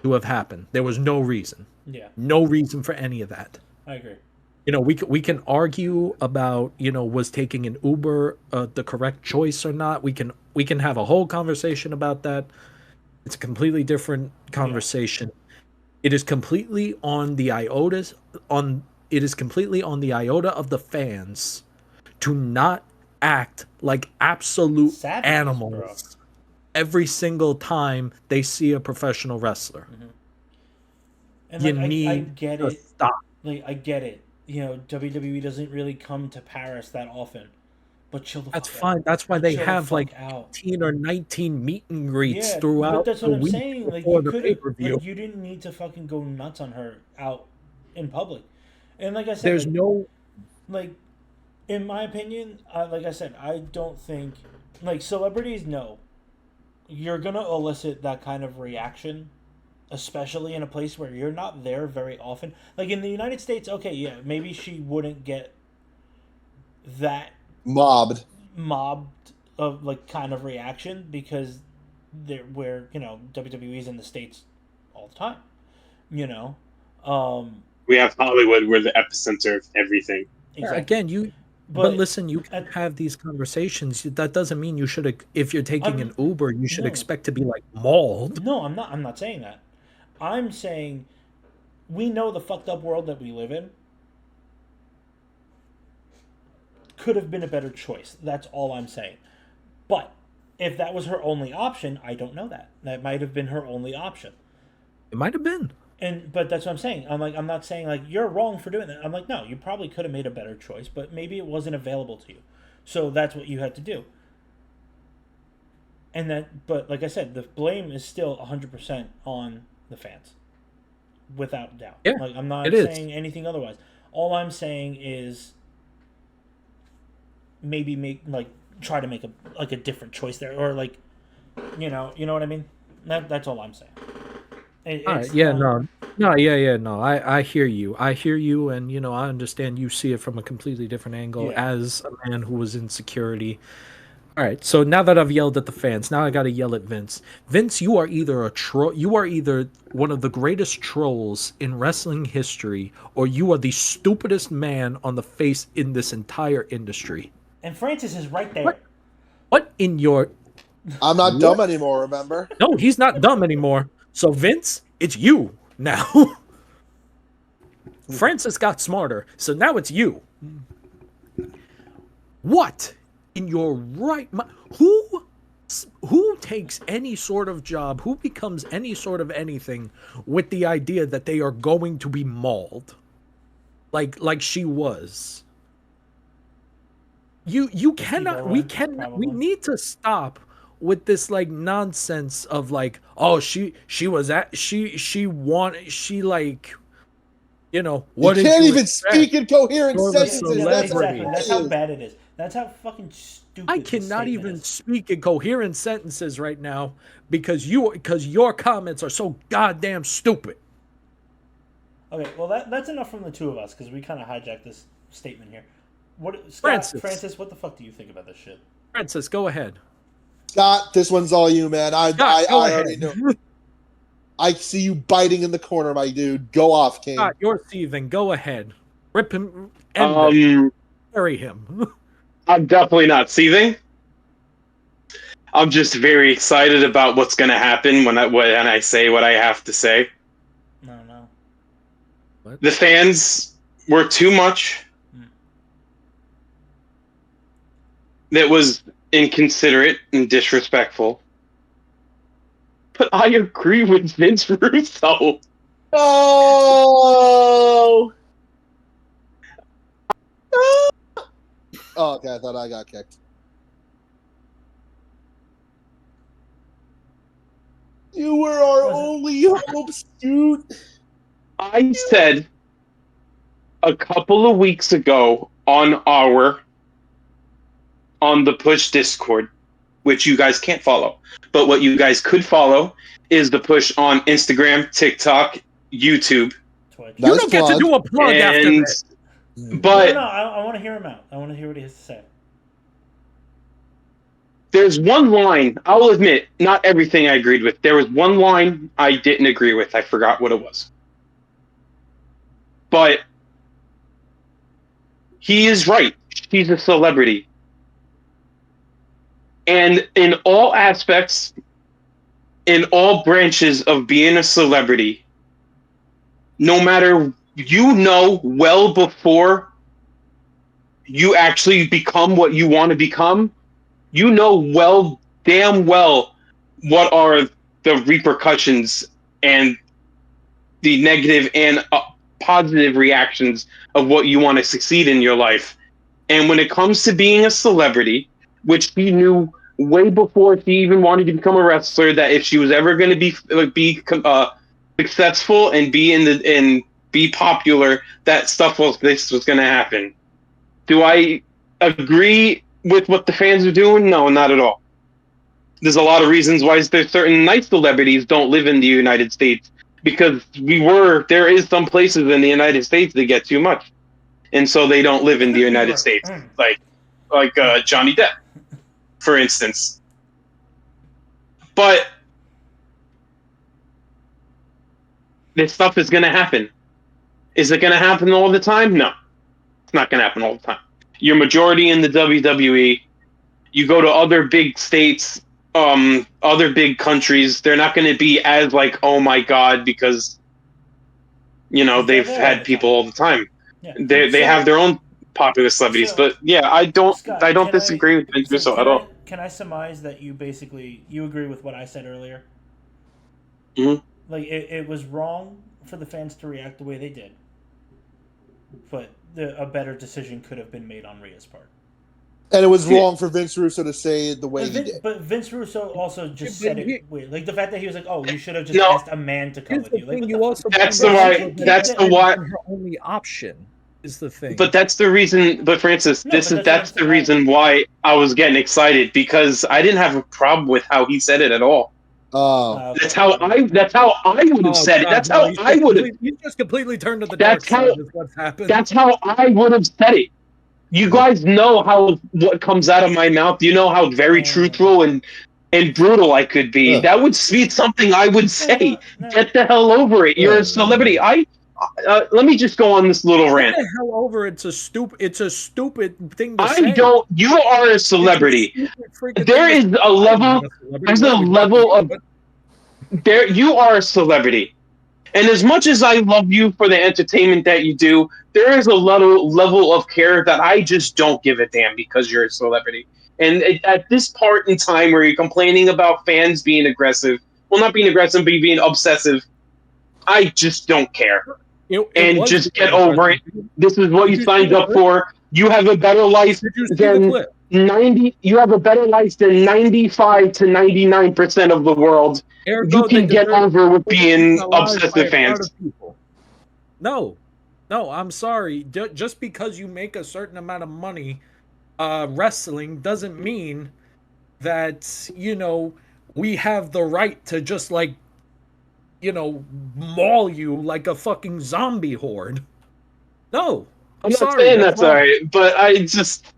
to have happened. There was no reason. Yeah. No reason for any of that. I agree. We can argue about, was taking an Uber the correct choice or not. We can have a whole conversation about that. It's a completely different conversation. Yeah. It is completely on the iota of the fans to not act like absolute savages, animals, bro, every single time they see a professional wrestler. Mm-hmm. And you need I get to stop. Like, I get it. WWE doesn't really come to Paris that often, but chill the That's fuck fine. out. That's why they have like 18 or 19 meet and greets throughout. But that's what I'm saying. Like, you didn't you didn't need to fucking go nuts on her out in public. And like I said, There's no like in my opinion, like I said, I don't think like celebrities. No, you're gonna elicit that kind of reaction, especially in a place where you're not there very often. Like in the United States, okay, yeah, maybe she wouldn't get that Mobbed. mobbed of like kind of reaction because they're where WWE's in the States all the time. You know, um, We have Hollywood, we're the epicenter of everything. exactly. again you. But But listen, you can at, have these conversations. That doesn't mean you should. If you're taking an I'm Uber, you should no, expect to be like mauled. no, I'm not. I'm not saying that. I'm saying we know the fucked up world that we live in could have been a better choice. That's all I'm saying. But if that was her only option, I don't know that. That might have been her only option. It might have been. And but that's what I'm saying. I'm not saying like you're wrong for doing that. I'm like, no, you probably could have made a better choice, but maybe it wasn't available to you. So that's what you had to do. And that but like I said, the blame is still 100% on the fans. Without doubt. Yeah, Like I'm not it is. saying anything otherwise. All I'm saying is maybe make like try to make a different choice there or like you know what I mean? That's all I'm saying. All right. It's Yeah. not, No. Yeah. No. I hear you. I hear you, and I understand you see it from a completely different angle Yeah. as a man who was in security. All right. So now that I've yelled at the fans, now I got to yell at Vince. Vince, you are either a troll. You are either one of the greatest trolls in wrestling history, or you are the stupidest man on the face in this entire industry. and Francis is right there. What? What in your? I'm not What? dumb anymore, remember? No, he's not dumb anymore. So Vince, it's you now. Francis got smarter, so now it's you. What in your right mind? Who takes any sort of job? Who becomes any sort of anything with the idea that they are going to be mauled, like she was? You cannot. We Owen, cannot. We probably. need to stop with this like nonsense of like, oh, she was at she wanted she like You what did can't you even expect? speak in coherent You're a sentences. That's how Exactly. celebrity. That's it how is. bad it is. That's how fucking stupid. I this cannot statement even is. speak in coherent sentences right now because your comments are so goddamn stupid. Okay, well that's enough from the two of us because we kind of hijacked this statement here. What Scott Francis? What the fuck do you think about this shit? Francis, go ahead. Scott, this one's all you, man. I Go already ahead. know. I see you biting in the corner, my dude. Go off, King. Scott, you're seething. Go ahead. Rip him. End it. Bury him. I'm definitely not seething. I'm just very excited about what's going to happen when I say what I have to say. No. The fans were too much. That was inconsiderate and disrespectful. But I agree with Vince Russo. Oh! Oh, okay. I thought I got kicked. You were our only hopes, dude. I said a couple of weeks ago on the Push Discord, which you guys can't follow, but what you guys could follow is the Push on Instagram, TikTok, YouTube. Twitch. You don't get to do a plug after And that. but No. I want to hear him out. I want to hear what he has to say. there's one line, I'll admit, not everything I agreed with. There was one line I didn't agree with. I forgot what it was. But he is right. She's a celebrity. And in all aspects, in all branches of being a celebrity, no matter, well before you actually become what you want to become, damn well, what are the repercussions and the negative and positive reactions of what you want to succeed in your life. And when it comes to being a celebrity, which she knew way before she even wanted to become a wrestler, that if she was ever going to be successful and be in be popular, that this was going to happen. Do I agree with what the fans are doing? No, not at all. There's a lot of reasons why there's certain nice celebrities don't live in the United States because there is some places in the United States that get too much, and so they don't live in the United States, like Johnny Depp, for instance. But this stuff is going to happen. Is it going to happen all the time? No, it's not going to happen all the time. Your majority in the WWE, you go to other big states, other big countries, they're not going to be as like, oh my god, because they've had people all the time. Yeah. They have their own popular celebrities, but yeah, I don't disagree with Vince Russo at all. Can I surmise that you agree with what I said earlier? Mm-hmm. Like it was wrong for the fans to react the way they did, but a better decision could have been made on Rhea's part. And it was wrong for Vince Russo to say it the way he did. But Vince Russo also just said it weird. Like the fact that he was like, "Oh, you should have just asked a man to come with you." Like, that's the only option is the thing. But that's the reason. But Francis, that's the reason why I was getting excited, because I didn't have a problem with how he said it at all. Oh, that's how I would have said it. That's how I would have. You just completely turned to the dark side. Is what's happened. That's how I would have said it. You guys know what comes out of my mouth. You know how very truthful and brutal I could be. Yeah. That would be something I would say. No. Get the hell over it. You're a celebrity. Let me just go on this little rant. Get the hell over it. It's a stupid thing to say. You are a celebrity. There is a level. There's a level of. You are a celebrity. And as much as I love you for the entertainment that you do, there is a level of care that I just don't give a damn because you're a celebrity. And at this part in time where you're complaining about fans being aggressive, well, not being aggressive, but being obsessive, I just don't care. And just get over it. This is what you signed up for. You have a better life than 90. You have a better life than 95 to 99% of the world. You can get over with being obsessive fans. No, I'm sorry. Just because you make a certain amount of money wrestling doesn't mean that, we have the right to just maul you like a fucking zombie horde. No, I'm not saying that's all right, but I just...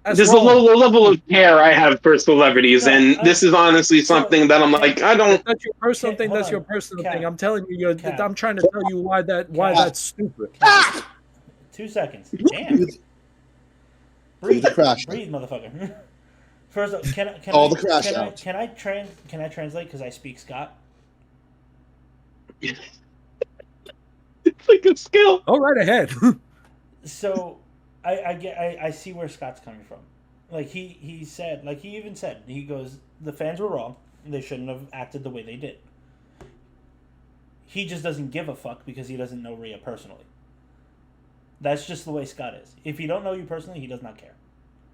There's a low level of care I have for celebrities, and this is honestly something that I'm like, I don't... That's your personal thing, that's your personal thing. I'm telling you, I'm trying to tell you why that's stupid. 2 seconds. Damn. Breathe, motherfucker. First off, can I translate because I speak Scott? It's like a skill. Go right ahead. So, I see where Scott's coming from. Like he said, like he even said, he goes, the fans were wrong. They shouldn't have acted the way they did. He just doesn't give a fuck because he doesn't know Rhea personally. That's just the way Scott is. If he don't know you personally, he does not care.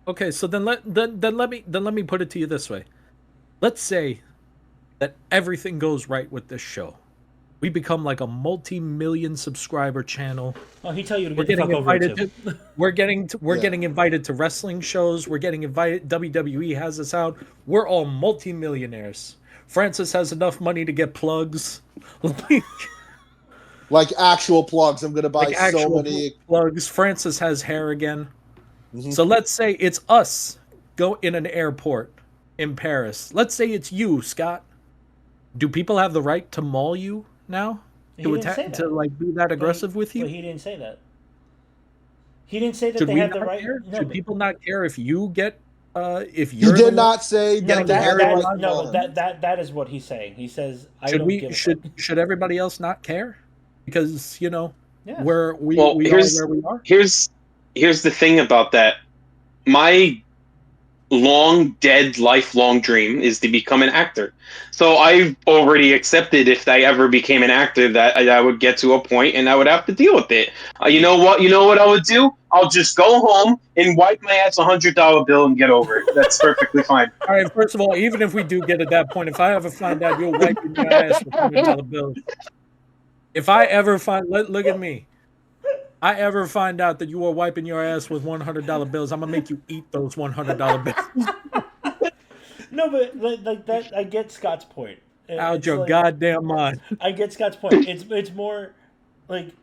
Okay, so then let me put it to you this way. Let's say that everything goes right with this show. We become like a multi-million subscriber channel. Oh, he tell you to get the fuck over too. We're getting invited to wrestling shows. We're getting invited. WWE has us out. We're all multi-millionaires. Francis has enough money to get plugs. Like actual plugs. I'm gonna buy so many plugs. Francis has hair again. Mm-hmm. So let's say it's us go in an airport in Paris. Let's say it's you, Scott. Do people have the right to maul you now? To attack, to like be that aggressive with you? But he didn't say that. He didn't say that they have the right. No, should people not care if you get if you're? He did not say that. That is what he's saying. He says, "I don't give a fuck." Should everybody else not care? Because we are where we are. Here's the thing about that. My lifelong dream is to become an actor. So I've already accepted if I ever became an actor that I would get to a point and I would have to deal with it. You know what I would do? I'll just go home and wipe my ass $100 bill and get over it. That's perfectly fine. All right, first of all, even if we do get at that point, if I ever find out you're wiping your ass with $100 bills, If I ever find, look at me. I ever find out that you are wiping your ass with $100 bills, I'm gonna make you eat those $100 bills No, but like that, I get Scott's point. out It's your like goddamn mind. I get Scott's point. It's more like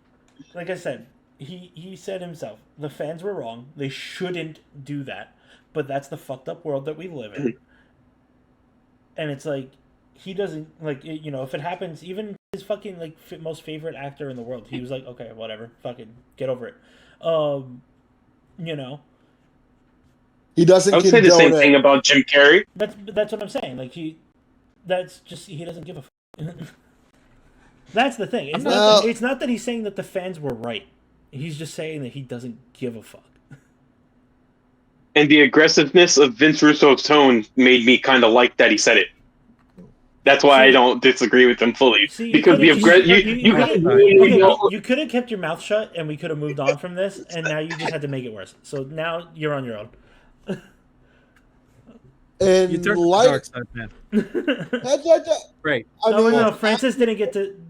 I said. He said himself, the fans were wrong. They shouldn't do that, but that's the fucked up world that we live in. And it's like he doesn't like you know, if it happens, even his fucking like most favorite actor in the world, he was like, okay, whatever, fucking get over it. You know, He doesn't I would say the condone same thing it. about Jim Carrey. that's what I'm saying. Like that's just he doesn't give a. That's the thing. Well, It's not that he's saying that the fans were right. He's just saying that he doesn't give a fuck. And the aggressiveness of Vince Russo's tone made me kind of like that he said it. That's why I See, don't disagree with him fully. see, you Because could the have aggression, you okay, know, but you could have kept your mouth shut and we could have moved on from this, and now you just had to make it worse. So now you're on your own. in You turned to the light, dark side, man. Great. I Oh mean, no, Francis didn't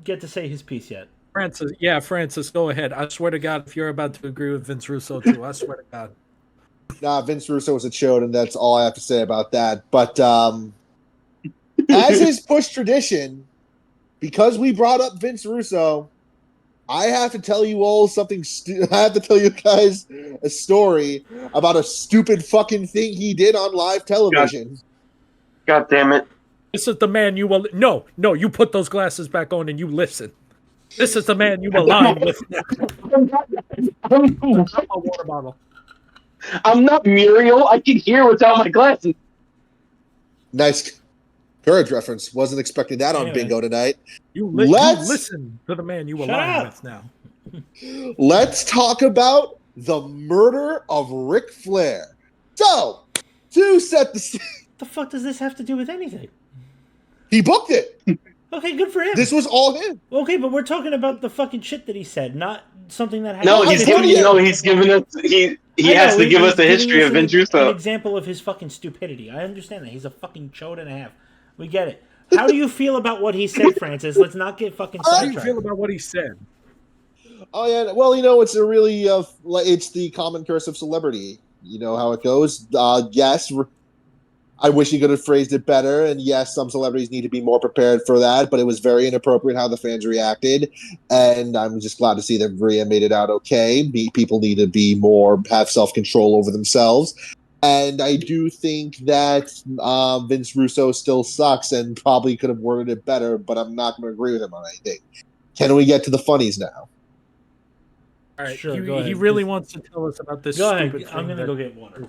get to say his piece yet. Francis, go ahead. I swear to God, if you're about to agree with Vince Russo too, I swear to God. nah, Vince Russo was a chode, and that's all I have to say about that. But as is push tradition, because we brought up Vince Russo, I have to tell you all something. I have to tell you guys a story about a stupid fucking thing he did on live television. God damn it. This is the man you will. No, you put those glasses back on and you listen. This is the man you align with. A water bottle. I'm not Muriel. I can hear without my glasses. Nice courage reference. Wasn't expecting that on Anyway. bingo tonight. You Let's- listen to the man you Shut align up. with now. Let's talk about the murder of Ric Flair. So, to set the scene, What the fuck does this have to do with anything? he booked it. Okay, good for him. This was all him. Okay, but we're talking about the fucking shit that he said, not something that happened. No, I'm he's telling giving. you. No, he's giving us. He I has know, to give us he's the giving history us of Vince an Russo. example of his fucking stupidity. I understand that. He's a fucking chode and a half. We get it. How do you feel about what he said, Francis? Let's not get fucking How do you sidetracked. feel about what he said? Oh yeah, well, you know, it's a really it's the common curse of celebrity. You know how it goes. Yes, I wish he could have phrased it better, and yes, some celebrities need to be more prepared for that. But it was very inappropriate how the fans reacted, and I'm just glad to see that Rhea made it out okay. People need to be more have self control over themselves, and I do think that Vince Russo still sucks and probably could have worded it better. But I'm not going to agree with him on anything. Can we get to the funnies now? All right, Sure, go he ahead. really wants to tell us about this Go stupid ahead. thing. I'm gonna that- go get water.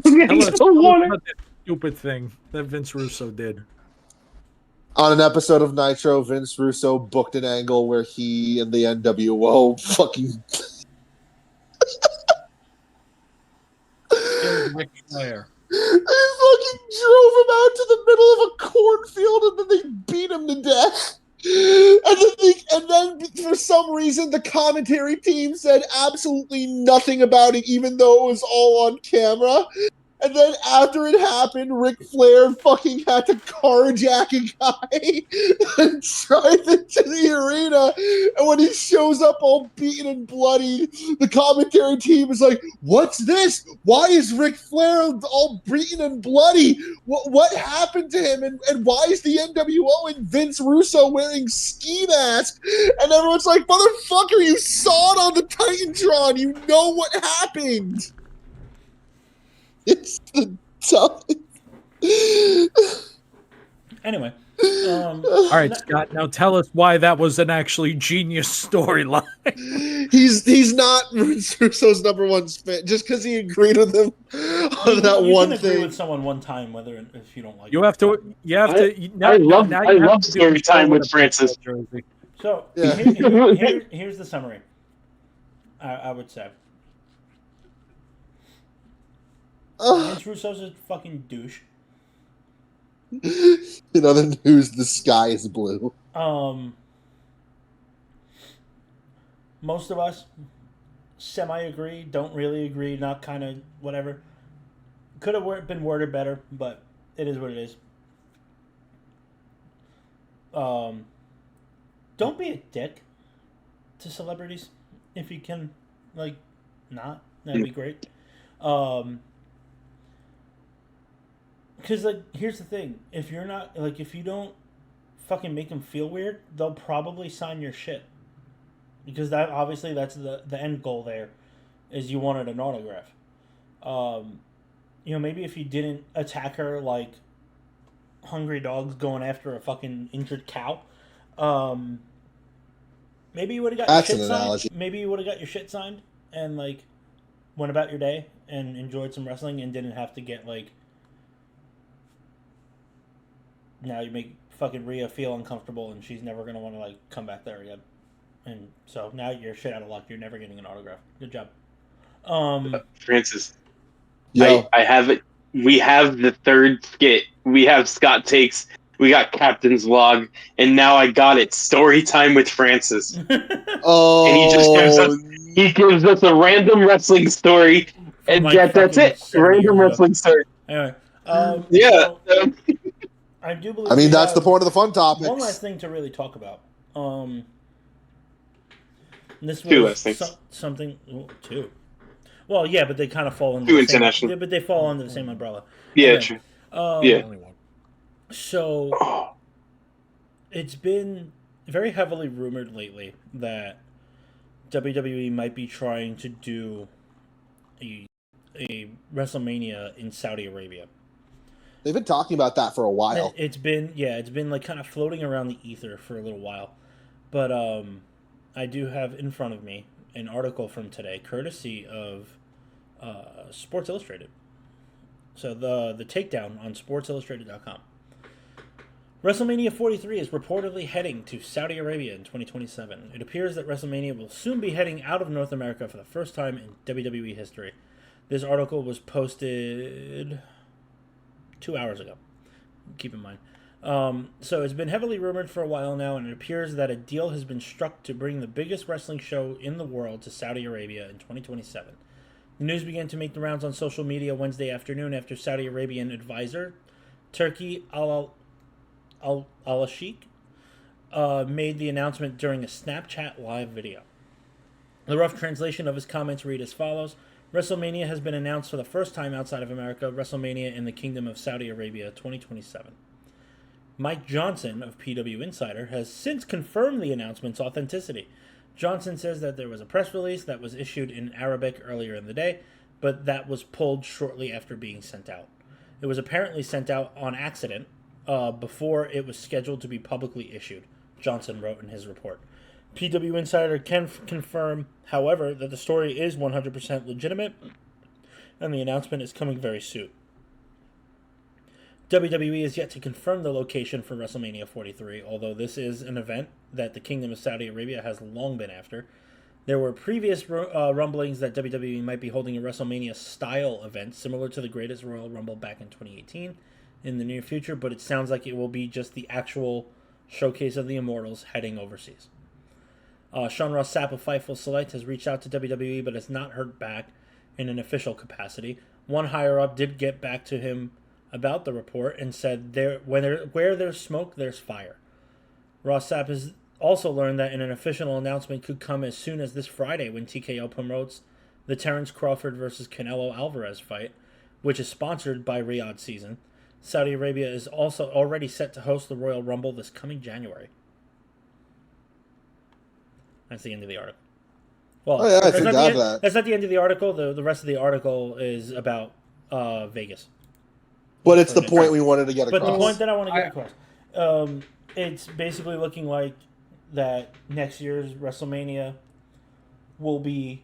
Tell us Don't want it. about this stupid thing that Vince Russo did. On an episode of Nitro, Vince Russo booked an angle where he and the NWO fucking Killed Ric Flair. they fucking drove him out to the middle of a cornfield and then they beat him to death. And then for some reason the commentary team said absolutely nothing about it, even though it was all on camera. And then after it happened, Ric Flair fucking had to carjack a guy and drive into the arena. And when he shows up all beaten and bloody, the commentary team is like, "What's this? Why is Ric Flair all beaten and bloody? What happened to him? And why is the NWO and Vince Russo wearing ski masks?" And everyone's like, "Motherfucker, you saw it on the Titantron. You know what happened." It's the toughest. Anyway. All right, Scott. Now tell us why that was an actually genius storyline. He's not Vince Russo's number one fan just because he agreed with him on that you one can agree thing. with someone one time, whether if you don't like You it. have to. I love you have to do story time with a Francis. baseball jersey. So Yeah. here's the summary. I would say Vince Russo's a fucking douche. In other news, the sky is blue. Most of us semi agree, don't really agree, not kind of whatever. Could have been worded better, but it is what it is. don't be a dick to celebrities if you can, like, not. That'd be great. Because, like, here's the thing: if you're not, like, if you don't fucking make them feel weird, they'll probably sign your shit. Because that obviously that's the end goal there, is you wanted an autograph. Maybe if you didn't attack her like hungry dogs going after a fucking injured cow, maybe you would have got That's your an shit signed. analogy. Maybe you would have got your shit signed and like went about your day and enjoyed some wrestling and didn't have to get like. Now you make fucking Rhea feel uncomfortable and she's never gonna want to like come back there again. And so now you're shit out of luck. You're never getting an autograph. Good job. Francis, Yo, I have it. We have the third skit. We have Scott Takes. We got Captain's Log, and now I got it. Story time with Francis, oh, and he gives us a random wrestling story, From and like that's fucking it. 70 Random years ago. wrestling story. Anyway, Yeah. so I do believe I mean, we that's the have point of the fun topics. one last thing to really talk about. This Two was last things. something. Well, two. Well, yeah, but they kind of fall under Two the same. international. Yeah, but they fall under the same umbrella. Yeah, Anyway, true. Only one. So Oh, it's been very heavily rumored lately that WWE might be trying to do a WrestleMania in Saudi Arabia. They've been talking about that for a while. It's been like kind of floating around the ether for a little while, but I do have in front of me an article from today, courtesy of Sports Illustrated. So the takedown on SportsIllustrated.com. WrestleMania 43 is reportedly heading to Saudi Arabia in 2027. It appears that WrestleMania will soon be heading out of North America for the first time in WWE history. This article was posted 2 hours ago. Keep in mind. So it's been heavily rumored for a while now, and it appears that a deal has been struck to bring the biggest wrestling show in the world to Saudi Arabia in 2027. The news began to make the rounds on social media Wednesday afternoon after Saudi Arabian advisor Turki Al-Sheikh made the announcement during a Snapchat live video. The rough translation of his comments read as follows: WrestleMania has been announced for the first time outside of America, WrestleMania in the Kingdom of Saudi Arabia 2027. Mike Johnson of PW Insider has since confirmed the announcement's authenticity. Johnson says that there was a press release that was issued in Arabic earlier in the day, but that was pulled shortly after being sent out. It was apparently sent out on accident before it was scheduled to be publicly issued, Johnson wrote in his report. PW Insider can confirm, however, that the story is 100% legitimate, and the announcement is coming very soon. WWE is yet to confirm the location for WrestleMania 43, although this is an event that the Kingdom of Saudi Arabia has long been after. There were previous rumblings that WWE might be holding a WrestleMania-style event similar to the Greatest Royal Rumble back in 2018 in the near future, but it sounds like it will be just the actual showcase of the Immortals heading overseas. Sean Ross Sapp of Fightful Select has reached out to WWE but has not heard back in an official capacity. One higher-up did get back to him about the report and said, where there's smoke, there's fire. Ross Sapp has also learned that an official announcement could come as soon as this Friday when TKO promotes the Terrence Crawford versus Canelo Alvarez fight, which is sponsored by Riyadh Season. Saudi Arabia is also already set to host the Royal Rumble this coming January. That's the end of the article. Well, Oh, yeah, I forgot that. That's not the end of the article. The rest of the article is about Vegas. But it's the point we wanted to get across. But the point that I want to get across, it's basically looking like that next year's WrestleMania will be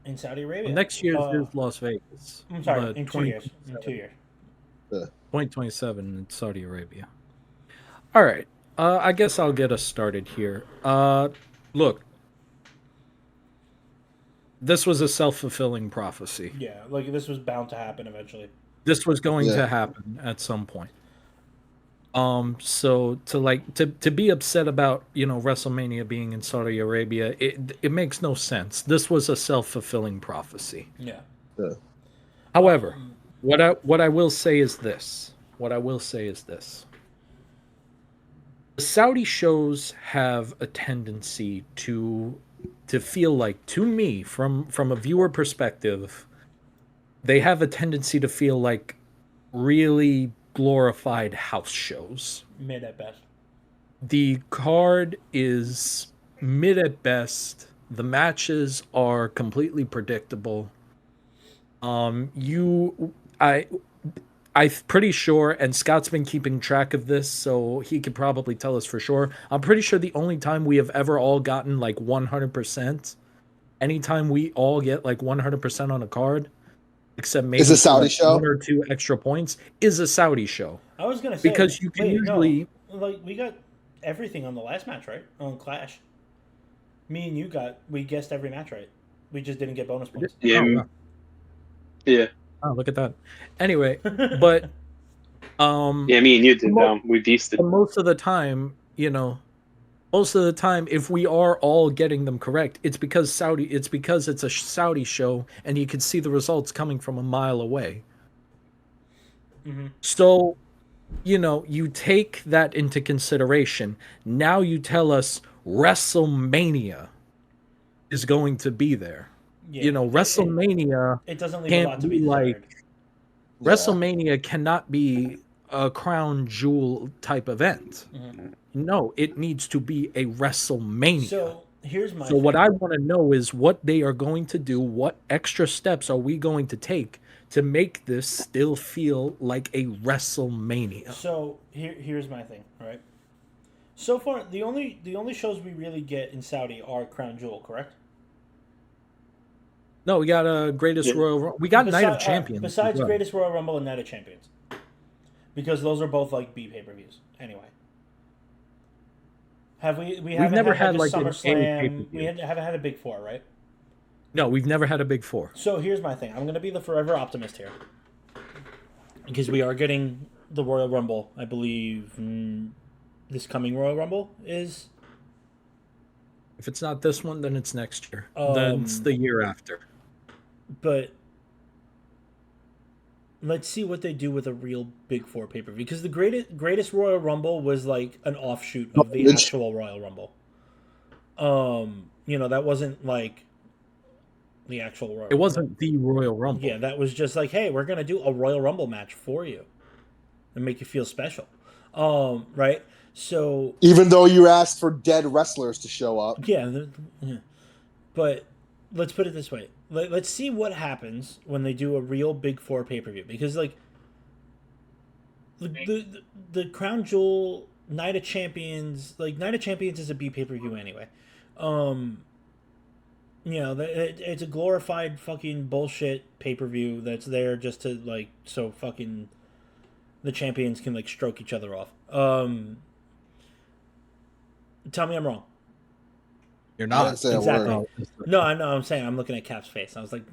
in Saudi Arabia. Well, next year's is Las Vegas. I'm sorry, in 2 years. In 2 years. 2027 in Saudi Arabia. All right. I guess I'll get us started here. Look, this was a self-fulfilling prophecy. Yeah, like this was bound to happen eventually. This was going to happen at some point. So to be upset about, WrestleMania being in Saudi Arabia, it makes no sense. This was a self-fulfilling prophecy. Yeah. However, what I will say is this. the Saudi shows have a tendency to feel like, to me, from a viewer perspective, they have a tendency to feel like really glorified house shows. Mid at best. The card is mid at best. The matches are completely predictable. You I'm pretty sure, and Scott's been keeping track of this, so he could probably tell us for sure. I'm pretty sure the only time we have ever all gotten like 100%, anytime we all get like 100% on a card, except maybe Is a for Saudi like show? 1 or 2 extra points, is a Saudi show. I was gonna say Because you can wait, usually no, like we got everything on the last match, right? On Clash. Me and you we guessed every match right. We just didn't get bonus points. Yeah, oh, wow. yeah, Oh, look at that. Anyway, but yeah. Me and you did. mo- We beasted. most of the time, most of the time, if we are all getting them correct, it's because it's a Saudi show, and you can see the results coming from a mile away. Mm-hmm. So, you take that into consideration. Now you tell us WrestleMania is going to be there. Yeah. WrestleMania It doesn't leave a lot can't to be be like desired. Yeah. WrestleMania cannot be a crown jewel type event. Mm-hmm. No, it needs to be a WrestleMania. So here's my. So what I want to know is what they are going to do. What extra steps are we going to take to make this still feel like a WrestleMania? So here's my thing, right? So far, the only shows we really get in Saudi are Crown Jewel, correct? No, we got a Greatest Royal. We got Night of Champions. Besides as well. Greatest Royal Rumble and Night of Champions, because those are both like B pay-per-views. Anyway, we haven't never had had like an A SummerSlam. pay-per-view. We haven't had a Big Four, right? No, we've never had a Big Four. So here's my thing. I'm gonna be the forever optimist here, because we are getting the Royal Rumble. I believe this coming Royal Rumble is. If it's not this one, then it's next year. Then it's the year after. But let's see what they do with a real Big Four pay per view, because the greatest Royal Rumble was like an offshoot of the actual Royal Rumble. That wasn't like the actual Royal. It wasn't the Royal Rumble. Yeah, that was just like, hey, we're gonna do a Royal Rumble match for you and make you feel special. Right? So even though you asked for dead wrestlers to show up, yeah. But let's put it this way. Let's see what happens when they do a real Big Four pay-per-view, because like the Crown Jewel Night of Champions, like Night of Champions is a B pay-per-view anyway. It's a glorified fucking bullshit pay-per-view that's there just to like so fucking the champions can like stroke each other off. Tell me I'm wrong. You're not. Exactly. No, I know. I'm saying I'm looking at Cap's face. I was like,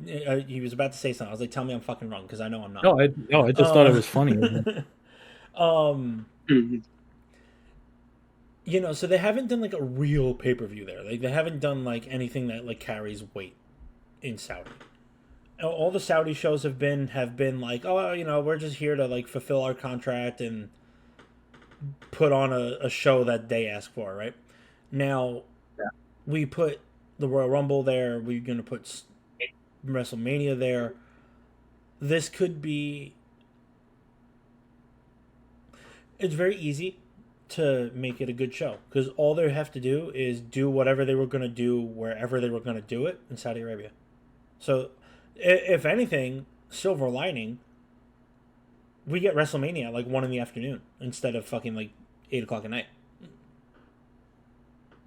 he was about to say something. I was like, tell me I'm fucking wrong, because I know I'm not. No, I just thought it was funny. So they haven't done like a real pay per view there. Like they haven't done like anything that like carries weight in Saudi. All the Saudi shows have been like, oh, we're just here to like fulfill our contract and put on a show that they ask for, right? Now, we put the Royal Rumble there. We're going to put WrestleMania there. This could be... It's very easy to make it a good show, because all they have to do is do whatever they were going to do wherever they were going to do it in Saudi Arabia. So, if anything, silver lining, we get WrestleMania at like 1 in the afternoon instead of fucking like 8 o'clock at night.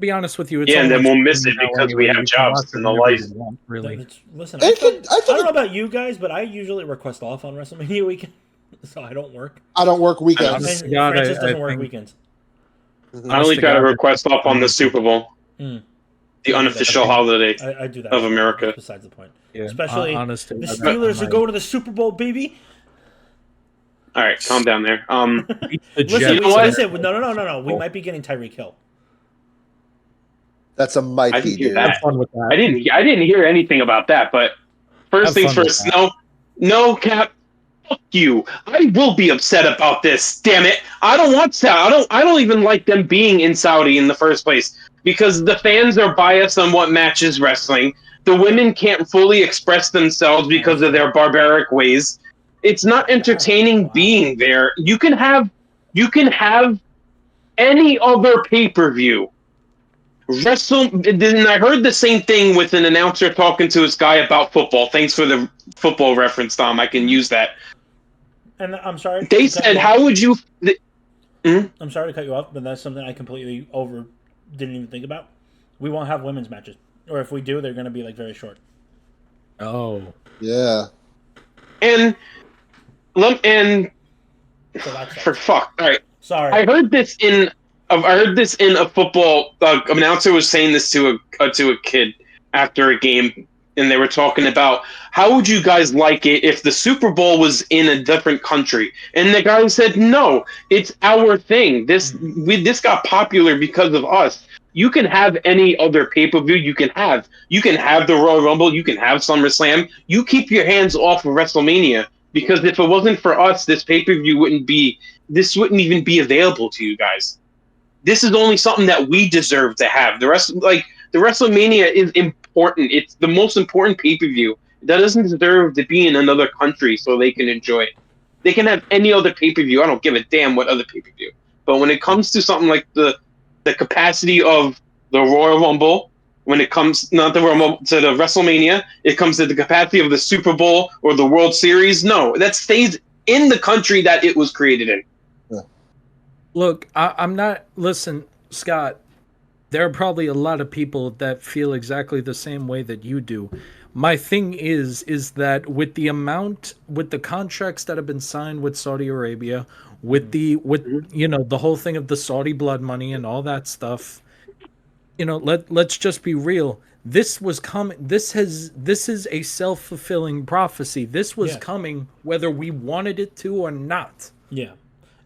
Be honest with you, it's and then we'll miss it because we have jobs in the life. Really, listen. I don't know about you guys, but I usually request off on WrestleMania weekend, so I don't work. I don't work weekends. Francis doesn't work weekends. I only try to request off on the Super Bowl, the unofficial holiday I do that of America. That's besides the point. Yeah, especially honestly, the Steelers are going to the Super Bowl, baby. All right, calm down there. Listen, no. We might be getting Tyreek Hill. That's a mighty dude. Have fun with that. I didn't hear anything about that. But first things first. No, Cap. you. I will be upset about this. Damn it! I don't want Saudi. I don't even like them being in Saudi in the first place because the fans are biased on what matches wrestling. The women can't fully express themselves because of their barbaric ways. It's not entertaining being there. You can have any other pay per view. Then I heard the same thing with an announcer talking to his guy about football. Thanks for the football reference, Tom. I can use that. And I'm sorry. They said, "How would you?" I'm sorry to cut you off, but that's something I completely didn't even think about. We won't have women's matches, or if we do, they're going to be like very short. Oh, Yeah. And So that's for fuck. All right. Sorry. I heard this in a football announcer was saying this to a kid after a game, and they were talking about how would you guys like it if the Super Bowl was in a different country, and the guy said, "No, it's our thing. This got popular because of us. You can have any other pay per view. You can have the Royal Rumble. You can have SummerSlam. You keep your hands off of WrestleMania." Because if it wasn't for us, this pay per view wouldn't even be available to you guys. This is only something that we deserve to have. The WrestleMania is important. It's the most important pay per view. That doesn't deserve to be in another country so they can enjoy it. They can have any other pay per view. I don't give a damn what other pay per view. But when it comes to something like the capacity of the Royal Rumble, when it comes not the Rumble to the WrestleMania, it comes to the capacity of the Super Bowl or the World Series. No, that stays in the country that it was created in. look, I'm not. Listen, Scott. There are probably a lot of people that feel exactly the same way that you do. My thing is that with the contracts that have been signed with Saudi Arabia, with the whole thing of the Saudi blood money and all that stuff, let's just be real. This was coming. This is a self-fulfilling prophecy. This was coming whether we wanted it to or not. Yeah.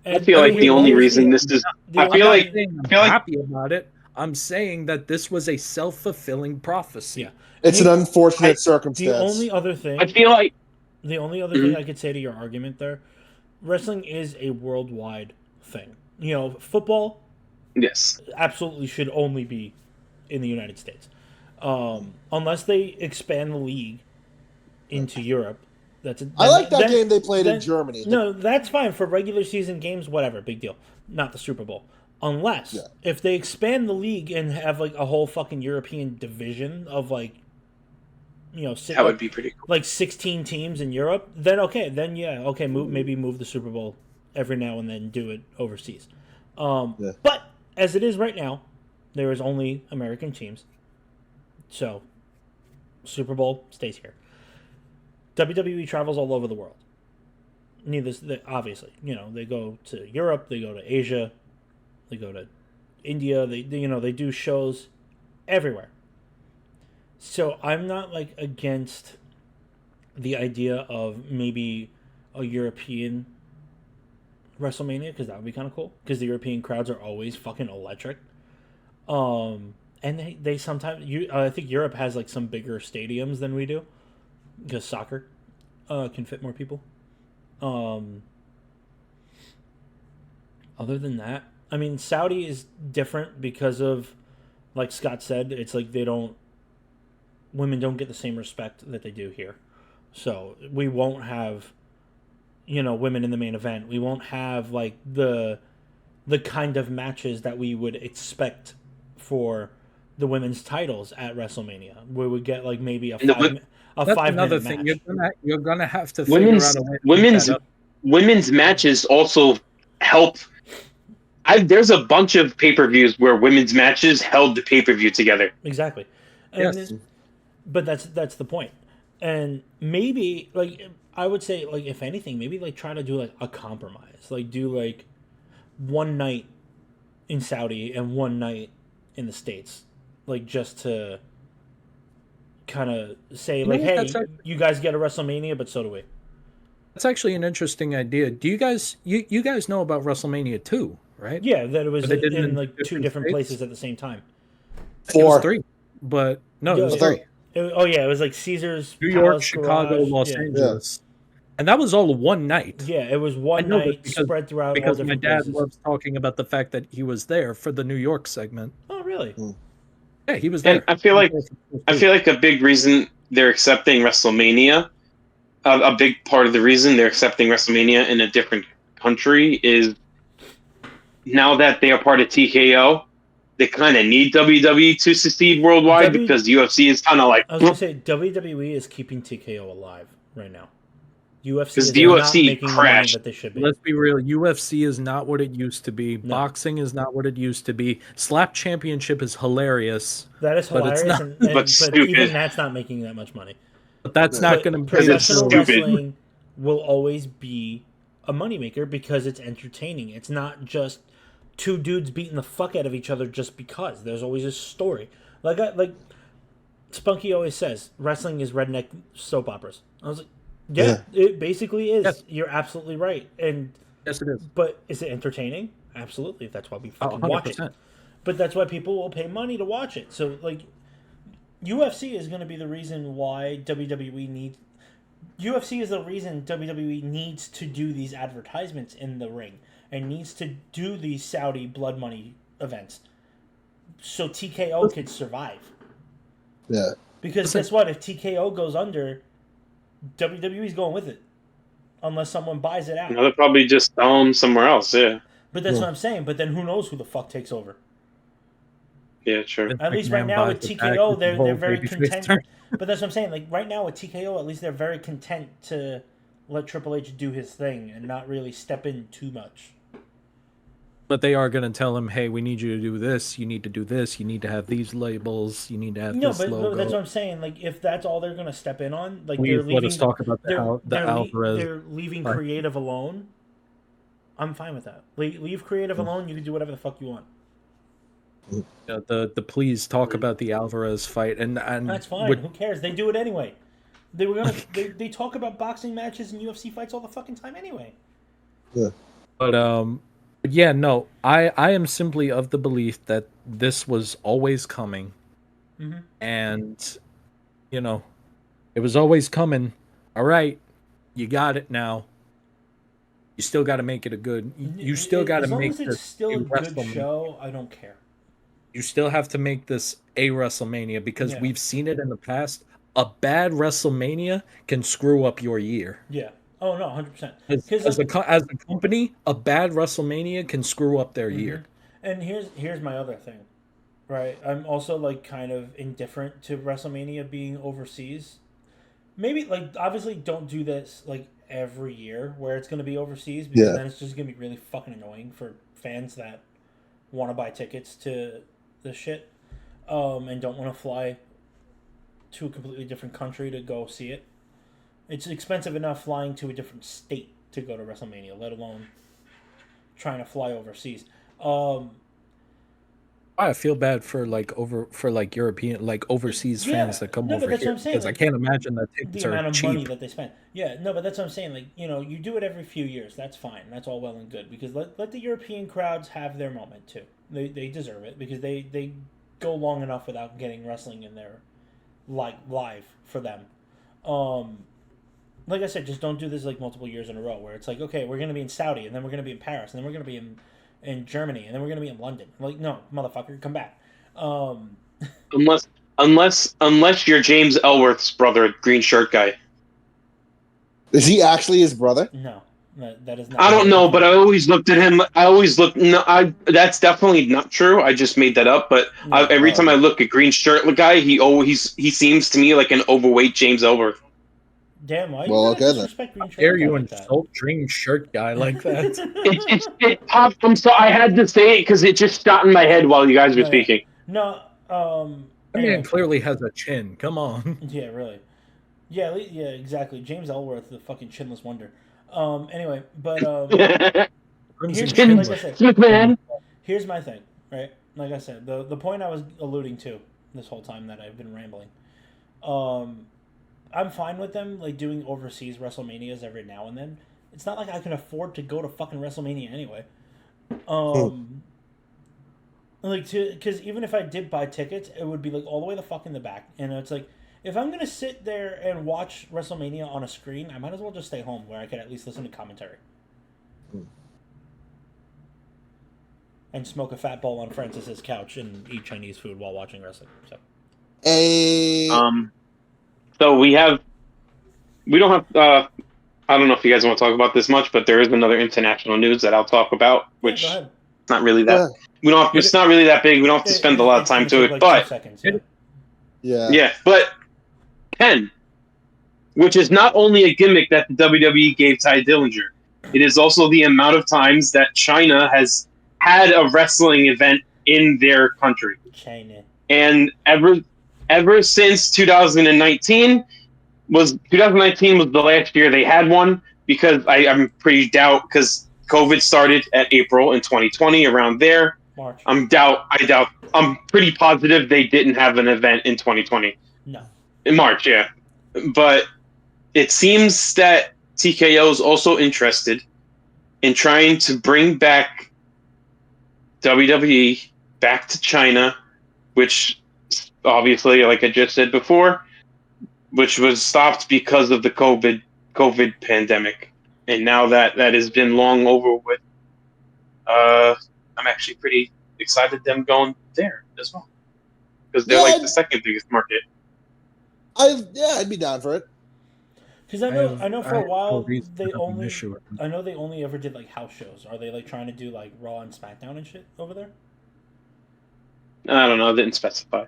I feel like the only reason this is. I feel like I'm happy about it. I'm saying that this was a self-fulfilling prophecy. Yeah. It's an unfortunate circumstance. The only other thing I feel like thing I could say to your argument there, wrestling is a worldwide thing. Football yes. absolutely should only be in the United States. Unless they expand the league into Europe. I like that game they played in Germany. No, that's fine for regular season games, whatever, big deal. Not the Super Bowl. Unless if they expand the league and have like a whole fucking European division of that would be pretty cool. Like 16 teams in Europe, then move the Super Bowl every now and then, do it overseas. But as it is right now, there is only American teams. So Super Bowl stays here. WWE travels all over the world. Obviously, they go to Europe, they go to Asia, they go to India. They do shows everywhere. So I'm not like against the idea of maybe a European WrestleMania, because that would be kind of cool. Because the European crowds are always fucking electric. And they sometimes I think Europe has like some bigger stadiums than we do, because soccer can fit more people. Other than that, I mean, Saudi is different because of, like Scott said, it's like women don't get the same respect that they do here. So we won't have, women in the main event. We won't have like the kind of matches that we would expect for the women's titles at WrestleMania, where we get like maybe a 5-minute thing. match. You're gonna have to figure out a way to women's matches also help. There's a bunch of pay-per-views where women's matches held the pay-per-view together. Exactly. Yes. But that's the point. And maybe, like, I would say, like, if anything, maybe, like, try to do, like, a compromise. Like, do, like, one night in Saudi and one night in the States. Like, just to kind of say, like, hey, you guys get a WrestleMania, but so do we. That's actually an interesting idea. Do you guys you guys know about WrestleMania 2, right? Yeah, that it was in like two different states? places at the same time. It was 3, but no, it was 3. It was like Caesars, New York, Palace, Chicago, Garage. Los Angeles. And that was all one night. Yeah, it was I one know this night spread throughout all because my different dad places. loves talking about the fact that he was there for the New York segment. Oh, really? Yeah, he was And there. He was there for the I first feel week. like a big reason they're accepting WrestleMania, a big part of the reason they're accepting WrestleMania in a different country is now that they are part of TKO, they kind of need WWE to succeed worldwide W. because UFC is kind of like I was gonna say WWE is keeping TKO alive right now. UFC because is the not UFC making the money crashed. that they should be. Let's be real. UFC is not what it used to be. No. Boxing is not what it used to be. Slap Championship is hilarious, That is but it's hilarious, not. But but even stupid that's not making that much money. But that's not going But to pay because the it's professional bills. stupid. wrestling will always be a moneymaker because it's entertaining. It's not just two dudes beating the fuck out of each other just because. There's always a story. Like Spunky always says, wrestling is redneck soap operas. I was like, yeah, it basically is. Yes. You're absolutely right. And Yes, it is. but is it entertaining? Absolutely. That's why we fucking watch it. 100%. But that's why people will pay money to watch it. So like UFC is going to be the reason why WWE needs UFC is the reason WWE needs to do these advertisements in the ring and needs to do these Saudi blood money events so TKO could survive. Yeah. Because guess what? If TKO goes under, WWE's going with it. Unless someone buys it out. They'll probably just sell them somewhere else. Yeah. But that's what I'm saying. But then who knows who the fuck takes over? Yeah, sure. At least right McMahon now with buys it back, TKO, it's a they're whole very babyface content. turn. But that's what I'm saying. Like right now with TKO, at least they're very content to let Triple H do his thing and not really step in too much. But they are going to tell him, hey, we need you to do this. You need to do this. You need to have these labels. You need to have No, this but logo. that's what I'm saying. Like if that's all they're gonna step in on, like Please they're let leaving. us talk about the Alvarez. They're leaving Right. creative alone. I'm fine with that. Leave creative alone. You can do whatever the fuck you want. The please talk about the Alvarez fight and That's fine. with- Who cares? They do it anyway. They were gonna. they talk about boxing matches and UFC fights all the fucking time anyway. But yeah, no, I am simply of the belief that this was always coming, and you know, it was always coming. All right, you got it now. You still got to make it a good. You still got to As long make as it's this still a a good WrestleMania. show, I don't care. You still have to make this a WrestleMania because Yeah. we've seen it in the past. A bad WrestleMania can screw up your year. Yeah. Oh no, 100%. As a company, a bad WrestleMania can screw up their year. And here's my other thing, right? I'm also like kind of indifferent to WrestleMania being overseas. Maybe like obviously don't do this like every year where it's going to be overseas because then it's just going to be really fucking annoying for fans that want to buy tickets to the shit and don't want to fly to a completely different country to go see it. It's expensive enough flying to a different state to go to WrestleMania, let alone trying to fly overseas. I feel bad for European overseas fans that come no, over but that's here what I'm saying. because I Like, can't imagine that the tickets amount are of money cheap. that they spend. Yeah, no, but that's what I'm saying. Like, you know, you do it every few years. That's fine. That's all well and good because let the European crowds have their moment too. They deserve it because they go long enough without getting wrestling in there like live for them. Like I said, just don't do this like multiple years in a row where it's like, okay, we're gonna be in Saudi and then we're gonna be in Paris and then we're gonna be in Germany and then we're gonna be in London. Like, no, motherfucker, come back. Unless you're James Ellsworth's brother, green shirt guy. Is he actually his brother? No, that is not. I don't know, but I always looked at him. I always looked. No, that's definitely not true. I just made that up. But No. every time I look at green shirt guy, he seems to me like an overweight James Ellsworth. Damn, why Well, you okay, gotta then. disrespect green shirt Dare guy you like that? insult dream shirt guy like that? It popped. I had to say it because it just shot in my head while you guys were No, yeah. speaking. No, That anyway. man clearly has a chin. Come on. Yeah, really. Yeah, exactly. James Ellsworth, the fucking chinless wonder. Anyway, but Crimson here's, Chin. like I said, Man. here's my thing, right? Like I said, the point I was alluding to this whole time that I've been rambling. I'm fine with them like doing overseas WrestleManias every now and then. It's not like I can afford to go to fucking WrestleMania anyway. Like because even if I did buy tickets, it would be like all the way the fuck in the back, and it's like if I'm gonna sit there and watch WrestleMania on a screen, I might as well just stay home where I can at least listen to commentary. And smoke a fat bowl on Francis's couch and eat Chinese food while watching wrestling. So So we don't have. I don't know if you guys want to talk about this much, but there is another international news that I'll talk about, yeah, which go ahead. it's not really that. We don't. It's not really that big. We don't have to spend a lot of time It's to gonna it. take, But 2 seconds. Yeah. Yeah. But Ken, which is not only a gimmick that the WWE gave Ty Dillinger, it is also the amount of times that China has had a wrestling event in their country. China. And ever since 2019 was the last year they had one, because I'm pretty doubt, because COVID started at April in 2020, around there. March. I'm pretty positive they didn't have an event in 2020. No. In March, yeah. But it seems that TKO is also interested in trying to bring back WWE back to China, which obviously, like I just said before, which was stopped because of the COVID pandemic. And now that has been long over with, I'm actually pretty excited them going there as well, because they're like the second biggest market. I'd be down for it. Because I know for a while they they only ever did like house shows. Are they like trying to do like Raw and SmackDown and shit over there? I don't know. They didn't specify.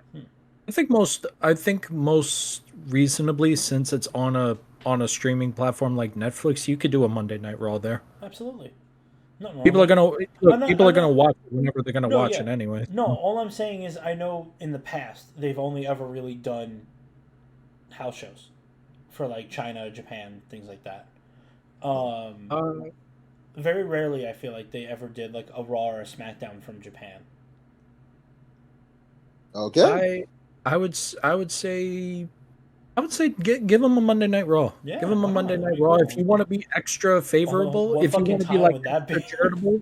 I think most reasonably, since it's on a streaming platform like Netflix, you could do a Monday Night Raw there. Absolutely. People are gonna watch it whenever they're gonna watch it anyway. No, all I'm saying is I know in the past they've only ever really done house shows for like China, Japan, things like that. Very rarely I feel like they ever did like a Raw or a SmackDown from Japan. Okay. I would say give them a Monday Night Raw. Yeah, Give them a why Monday not? Night That'd be Raw cool. if you want to be extra favorable. What If you fucking want to be time like would that be? extra charitable,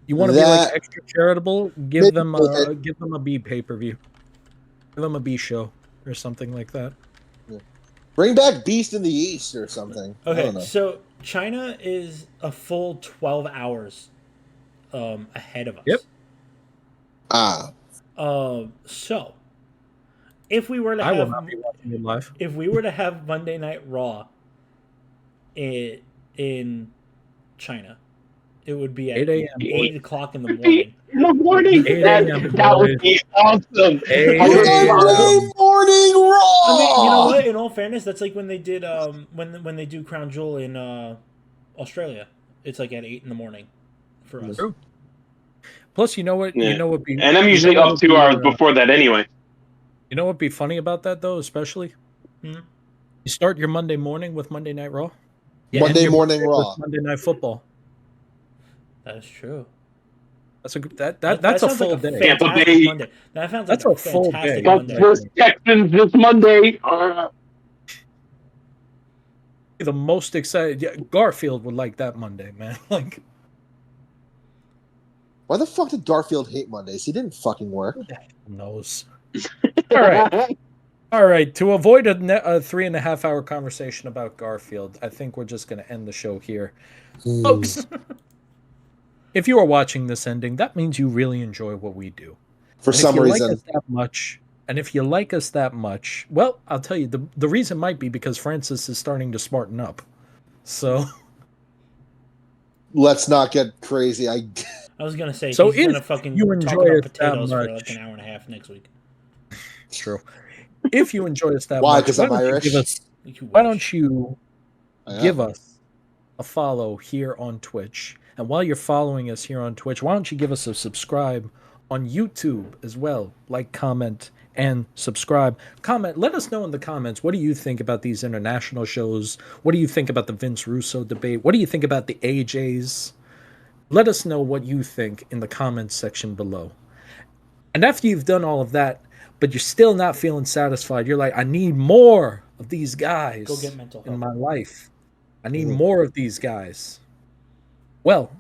you want to be like extra charitable. Give them a B pay-per-view. Give them a B show or something like that. Bring back Beast in the East or something. I Okay, don't know. so China is a full 12 hours ahead of us. Yep. So if we were to I will have not be watching it live. if we were to have Monday Night Raw in China, it would be at 8 a.m. 8 o'clock in the morning. In the morning, 8 that a.m. would be awesome. 8 Monday Morning Raw. I mean, you know what? In all fairness, that's like when they did when they do Crown Jewel in Australia. It's like at 8 in the morning for us. True. Plus, you know what? Yeah. You know what? And I'm usually up 2 hours before that anyway. You know what'd be funny about that though, especially? You start your Monday morning with Monday Night Raw. Monday Morning Raw. Monday Night Football. That is true. That's a sounds full like a day. fantastic Day. Monday. That sounds like That's a full fantastic day. Monday. First Texans this Monday. The most excited. Yeah, Garfield would like that Monday, man. Like, Why the fuck did Garfield hate Mondays? He didn't fucking work. who knows? All right. To avoid a 3.5 hour conversation about Garfield, I think we're just going to end the show here, folks. If you are watching this ending, that means you really enjoy what we do. For some reason. Like us that much, and if you like us that much, well, I'll tell you, the reason might be because Francis is starting to smarten up. So let's not get crazy. I was gonna say so he's gonna fucking you talk enjoy about it that potatoes for much, like an hour and a half next week. it's true. If you enjoy us that Why? much, Because I'm Irish. Why don't you give us a follow here on Twitch? And while you're following us here on Twitch, why don't you give us a subscribe on YouTube as well? Like, comment, and subscribe. Comment. Let us know in the comments, what do you think about these international shows? What do you think about the Vince Russo debate? What do you think about the AJs? Let us know what you think in the comments section below. And after you've done all of that, but you're still not feeling satisfied, you're like, I need more of these guys Go get mental help in my life. I need more of these guys. Well,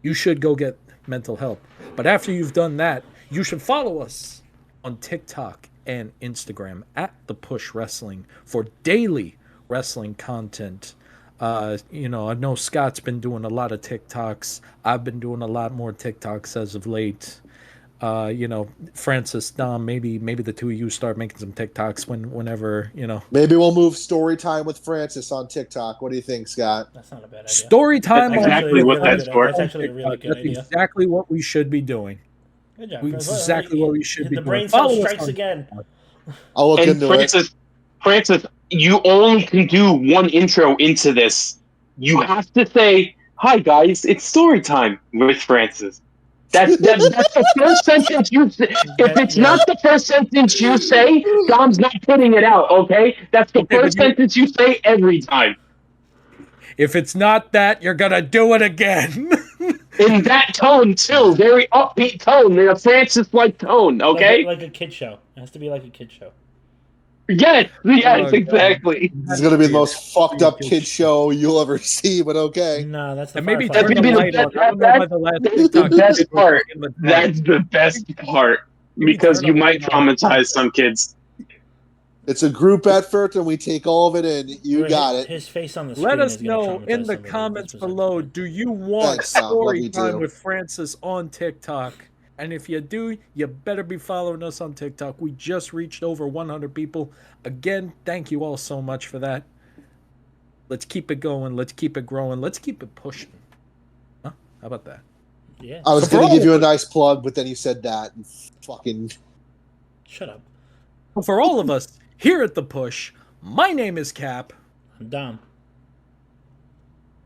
you should go get mental help. But after you've done that, you should follow us on TikTok, and Instagram at The Push Wrestling for daily wrestling content. I know Scott's been doing a lot of TikToks. I've been doing a lot more TikToks as of late. Francis, Dom, maybe the two of you start making some TikToks whenever. Maybe we'll move story time with Francis on TikTok. What do you think, Scott? That's not a bad idea. Story time. That's exactly what that's for. That's actually a really good idea. That's exactly what we should be doing. Good job. Exactly what we should be the doing. The brain cell strikes again. I'll look into it. Francis, you only can do one intro into this. You have to say, "Hi guys, it's story time with Francis." That's the first sentence you say. If it's not the first sentence you say, Dom's not putting it out, okay? That's the first sentence you say every time. If it's not that, you're gonna do it again. In that tone, too. Very upbeat tone. A Francis-like tone, okay? Like a kid show. It has to be like a kid show. Yes, exactly. This is going to be the most fucked up kid show you'll ever see, but okay. No, that's the maybe that's the best part. That's the best part. Because you might traumatize some kids. It's a group effort, and we take all of it in. You got it. His face on the screen. Let us know in the comments below, do you want story time with Francis on TikTok? And if you do, you better be following us on TikTok. We just reached over 100 people. Again, thank you all so much for that. Let's keep it going. Let's keep it growing. Let's keep it pushing. Huh? How about that? Yeah. I was going to give you a nice plug, but then you said that. And fucking... Shut up. For all of us here at The Push, my name is Cap. I'm Dom.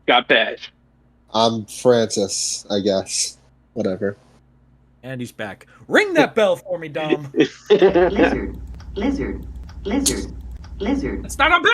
Got badge. I'm Francis, I guess. Whatever. And he's back. Ring that bell for me, Dom. Lizard. It's not a bell!